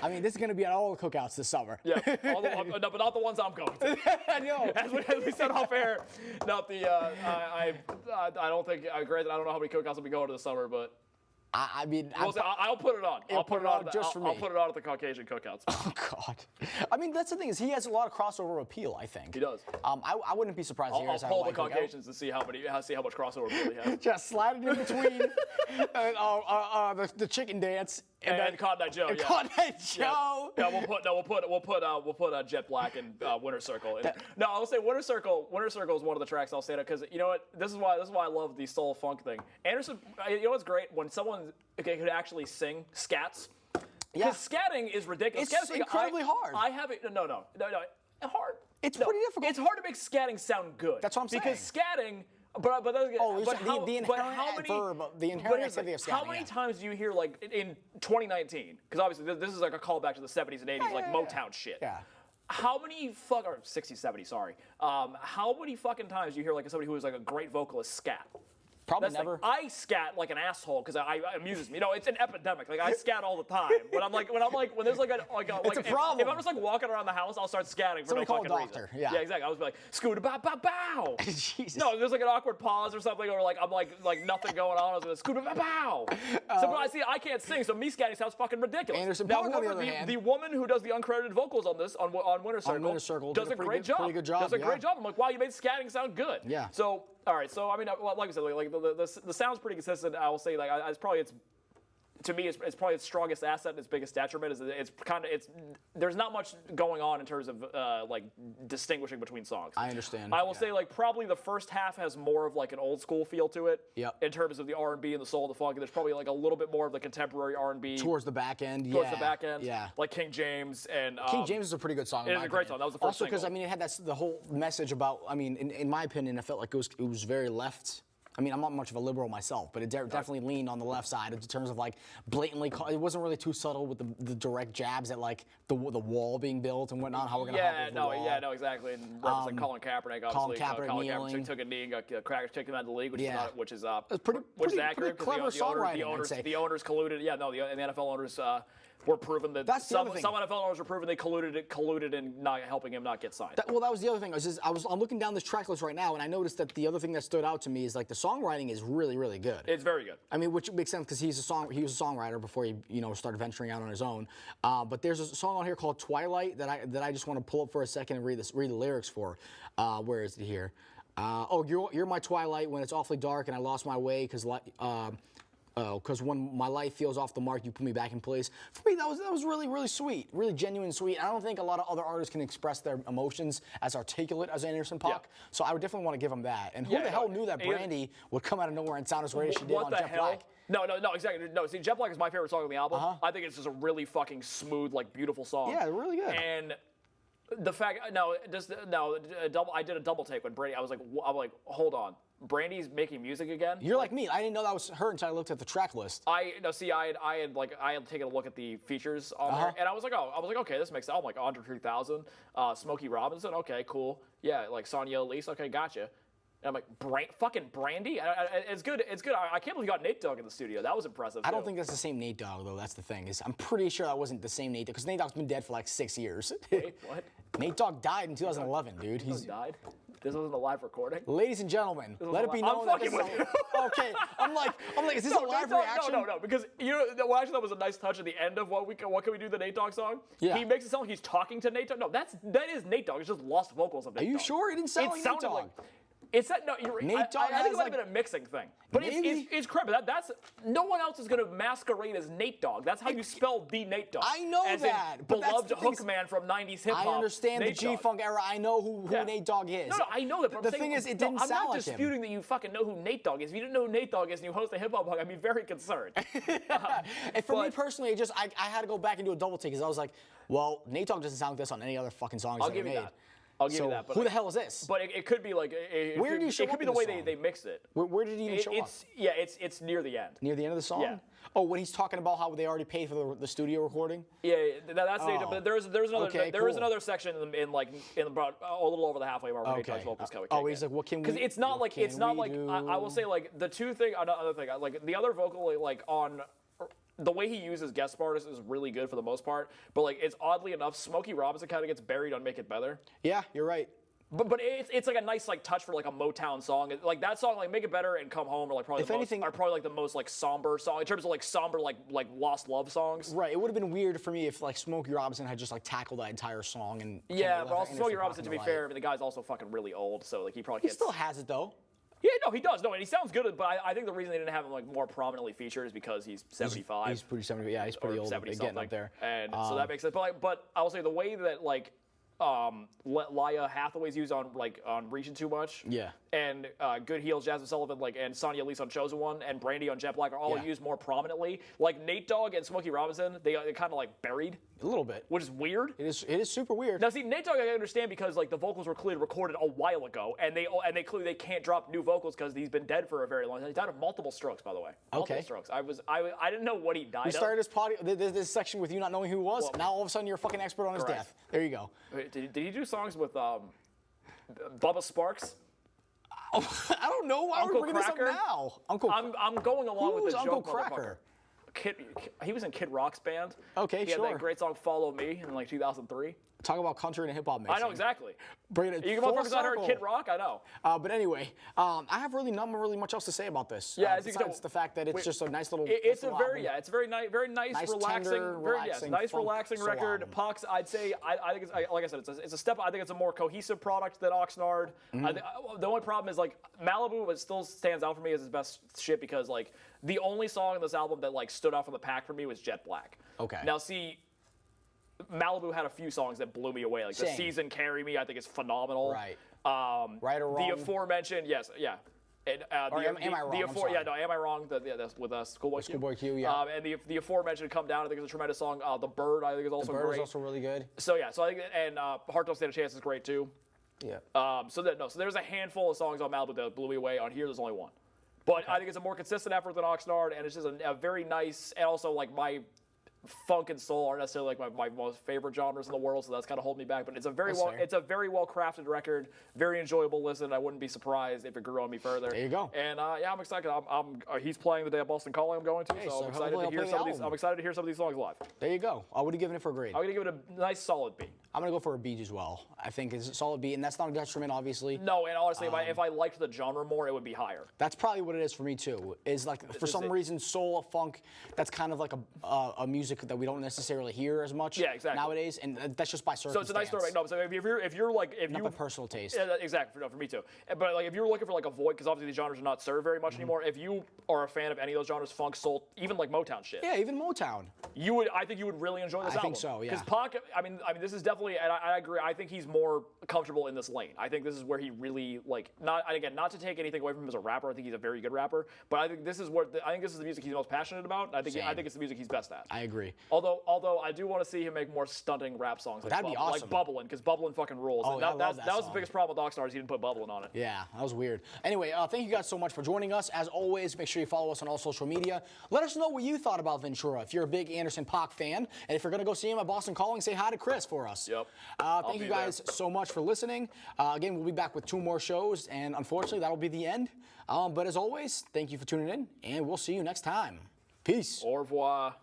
I mean, this is going to be at all the cookouts this summer. Yeah, no, but not the ones I'm going to. I know. As we said off air, not the. I don't think. Granted, I don't know how many cookouts will be going to this summer, but. I mean, I'll put it on. I'll put it on just for me. I'll put it on at the Caucasian cookouts. Oh God! I mean, that's the thing is he has a lot of crossover appeal. I think he does. I wouldn't be surprised. I'll poll the Caucasians to see how much crossover appeal he has. Just slide it in between the chicken dance and Cotton Eye Joe. And Cotton Eye Joe. Yeah, we'll put Jet Black and Winter Circle. No, I'll say Winter Circle. Winter Circle is one of the tracks I'll say that because you know what? This is why I love the soul funk thing. Anderson, you know what's great when someone could actually sing scats. Because scatting is ridiculous. It's incredibly hard. I have it. No. Hard. It's pretty difficult. It's hard to make scatting sound good. That's what I'm saying. Because scatting. The inherent activity of scatting. How many times do you hear like in 2019? Because obviously this is like a callback to the 70s and 80s, Motown shit. Yeah. How many or 60s, 70s, sorry. How many fucking times do you hear like somebody who is like a great vocalist scat? Probably That's the thing. never. I scat like an asshole because it amuses me. No, it's an epidemic. Like I scat all the time. When there's like It's a problem. If I'm just like walking around the house, I'll start scatting for Somebody no call a fucking doctor. reason. Yeah. Yeah, exactly. I was like, scooter bow bow bow. Jesus. No, there's like an awkward pause or something, or like I'm like nothing going on. I was like scooter bow bow. So but I can't sing, so me scatting sounds fucking ridiculous. Anderson Now, Paak, on the other hand, the woman who does the uncredited vocals on this on Winter Circle, did does a a pretty great good- job. pretty good job, Does a yeah. great job. I'm like, wow, you made scatting sound good. Yeah. So all right, so I mean, like I said, like the sound's pretty consistent. I will say, like, to me, it's probably its strongest asset and its biggest detriment is there's not much going on in terms of like distinguishing between songs. I understand. I will say, like, probably the first half has more of like an old school feel to it. Yep. In terms of the R&B and the soul and the funk, and there's probably like a little bit more of the contemporary R&B towards the back end. towards the back end. Yeah. Like King James and King James is a pretty good song. it is a great song. That was the first Also, because I single. mean, it had the whole message about. I mean, in my opinion, I felt like it was very left. I mean, I'm not much of a liberal myself, but it definitely leaned on the left side in terms of like blatantly. It wasn't really too subtle with the direct jabs at like the wall being built and whatnot. How we're gonna help with the wall. Exactly. And referencing Colin Kaepernick, obviously. Colin Kaepernick kneeling. took a knee and got crackers kicked him out of the league, which Yeah. is pretty accurate. 'Cause clever songwriting, the I'd owners, say. the owners colluded. Yeah, no, the NFL owners were proven that That's the some other thing. NFL owners were proven they colluded in not helping him not get signed. That was the other thing. I'm looking down this track list right now, and I noticed that the other thing that stood out to me is like the songwriting is really, really good. It's very good. I mean, which makes sense because he was a songwriter before he started venturing out on his own. But there's a song on here called Twilight that I just want to pull up for a second and read the lyrics for. Where is it here? You're my twilight when it's awfully dark and I lost my way because when my life feels off the mark, you put me back in place. For me, that was really, really sweet, really genuine, sweet. I don't think a lot of other artists can express their emotions as articulate as Anderson Paak. Yeah. So I would definitely want to give him that. And who the hell knew that Brandy would come out of nowhere and sound as great as she did on Jet Black? No, exactly. No, see, Jet Black is my favorite song on the album. I think it's just a really fucking smooth, like, beautiful song. Yeah, really good. And the fact, I did a double take when Brandy. I'm like, hold on, Brandy's making music again. You're like me. I didn't know that was her until I looked at the track list. I had taken a look at the features on there, and I was like, okay, this makes sense. I'm like, Andre 3000, Smokey Robinson, okay, cool. Yeah, like Sonya Elise, okay, gotcha. And I'm like, fucking Brandy? It's good. It's good. I can't believe you got Nate Dogg in the studio. That was impressive. I don't think that's the same Nate Dogg, though. That's the thing. I'm pretty sure that wasn't the same Nate Dogg, because Nate Dogg's been dead for like 6 years. Wait, what? Nate Dogg died in 2011, dude. He died? This wasn't a live recording? Ladies and gentlemen, let it be I'm known that fucking this is with you. Okay, I'm like, is this a live reaction? No, because well, actually that was a nice touch at the end of what can we do the Nate Dogg song? Yeah. He makes it sound like he's talking to Nate Dogg. No, that is Nate Dogg. It's just lost vocals of Nate Dogg. Are you sure? It didn't sound like Nate sounded Dogg. It's that no. You're, Nate Dogg I think has, it might like- have been a mixing thing, but Maybe. it's crap. That's no one else is gonna masquerade as Nate Dogg. That's how you spell the Nate Dogg. I know as that, in but that's beloved the thing is- hookman from '90s hip hop. I understand Nate the Dogg. G-Funk era. I know who Yeah. Nate Dogg is. No, I know that. But The I'm saying, thing is, it no, didn't I'm sound not like him. disputing that you fucking know who Nate Dogg is. If you didn't know who Nate Dogg is and you host a hip hop blog, I'd be very concerned. And for me personally, I had to go back and do a double take because I was like, well, Nate Dogg doesn't sound like this on any other fucking song he's I'll ever give you made. that. I'll give So you that. But who the hell is this? But it could be like Where did he show It could up be in the way the song? they mixed it. Where did he even show up? It's near the end. Near the end of the song? Yeah. Oh, when he's talking about how they already paid for the studio recording? Yeah, that's Nate Dogg. But there's another Okay, there is cool. another section in about a little over the halfway mark where Nate Dogg's vocals come. He's like, what can we? Because it's not like do? I will say like the two thing another thing like the other vocal like on. The way he uses guest artists is really good for the most part, but like it's oddly enough, Smokey Robinson kind of gets buried on "Make It Better." Yeah, you're right. But it's like a nice like touch for like a Motown song. Like that song, like "Make It Better" and "Come Home" are like probably the most like somber song in terms of like somber like lost love songs. Right. It would have been weird for me if like Smokey Robinson had just like tackled that entire song and. Yeah, but also Smokey Robinson, to be fair, I mean, the guy's also fucking really old, so like he probably He can't. still has it though. Yeah, no, he does. No, and he sounds good, but I think the reason they didn't have him like more prominently featured is because he's 75. He's pretty 70. Yeah, he's pretty old. 70 Getting up there. And so that makes sense. But I will say the way that like Laia Hathaway's used on Reaching Too Much. Yeah. And Good Heels, Jasmine Sullivan, and Sonya Elise on Chosen One, and Brandy on Jet Black are all used more prominently. Like Nate Dogg and Smokey Robinson, they kind of like buried. A little bit. Which is weird. It is super weird. Now see, Nate Dogg I understand because like the vocals were clearly recorded a while ago, and they clearly can't drop new vocals because he's been dead for a very long time. He died of multiple strokes, by the way. Multiple strokes. I didn't know what he died We of. started this section with you not knowing who he was. Now all of a sudden you're a fucking expert on his death. There you go. Wait, did he do songs with Bubba Sparks? I don't know why Uncle we're bringing Cracker? this up now. Uncle. I'm going along with Who's the Uncle joke, Cracker? He was in Kid Rock's band. Okay, he had sure. that great song "Follow Me" in like 2003. Talk about country and hip hop mixing. I know exactly. Bring it You full motherfuckers not heard circle. Kid Rock? I know. But anyway, I have really not really much else to say about this. Yeah, as you besides know, the fact that it's just a nice little. It's nice a little very album. it's a very nice, Nice, relaxing, tender, very relaxing nice, funk relaxing soul record. album. Pucks, I'd say, I think it's like I said, it's a step. I think it's a more cohesive product than Oxnard. Mm-hmm. The only problem is like Malibu, it still stands out for me as his best shit because like the only song in this album that like stood out from the pack for me was Jet Black. Okay. Now see. Malibu had a few songs that blew me away. Like The Same. Season Carry Me, I think is phenomenal. Right. Right or Wrong? The aforementioned, yes, yeah. And, Or am I wrong? I'm sorry. Yeah, no, Am I Wrong? That's with Schoolboy Q. Schoolboy Q, yeah. And the aforementioned Come Down, I think is a tremendous song. The Bird, I think is also The Bird great. is also really good. So yeah, so I think, and Heart Don't Stand a Chance is great too. Yeah. So there's a handful of songs on Malibu that blew me away. On here, there's only one. But I think it's a more consistent effort than Oxnard, and it's just a very nice, and also like my funk and soul aren't necessarily like my most favorite genres in the world, so that's kind of holding me back. But it's a very well crafted record, very enjoyable listen. I wouldn't be surprised if it grew on me further. There you go. And yeah, I'm excited. He's playing the day of Boston Calling. I'm going to, Hey, so so I'm excited hopefully to hear I'll play some of the these. album. I'm excited to hear some of these songs live. There you go. What are you giving it for a grade? I'm gonna give it a nice solid B. I'm gonna go for a B as well. I think it's a solid B, and that's not a detriment, obviously. No, and honestly, if I liked the genre more, it would be higher. That's probably what it is for me too. Is like for some reason soul, funk. That's kind of like a music that we don't necessarily hear as much nowadays, and that's just by circumstance. So it's a nice story. No, so if you're like not by personal taste. Yeah, exactly. For me too. But like if you're looking for like a void, because obviously these genres are not served very much anymore. If you are a fan of any of those genres, funk, soul, even like Motown shit. Yeah, even Motown. I think you would really enjoy this album. I think so, yeah. Because Paak, I mean, this is definitely, and I agree. I think he's more comfortable in this lane. I think this is where he really like not to take anything away from him as a rapper. I think he's a very good rapper. But I think this is the music he's most passionate about. I think it's the music he's best at. I agree. Although I do want to see him make more stunting rap songs. Like That'd be awesome. Like Bubblin', because Bubblin' fucking rules. Oh, And yeah, I love that that was the song. biggest problem with Oxnard is he didn't put Bubblin' on it. Yeah, that was weird. Anyway, thank you guys so much for joining us. As always, make sure you follow us on all social media. Let us know what you thought about Ventura. If you're a big Anderson Paak fan, and if you're gonna go see him at Boston Calling, say hi to Chris for us. Yep. Thank you guys so much for listening. Again, we'll be back with 2 more shows, and unfortunately, that'll be the end. But as always, thank you for tuning in, and we'll see you next time. Peace. Au revoir.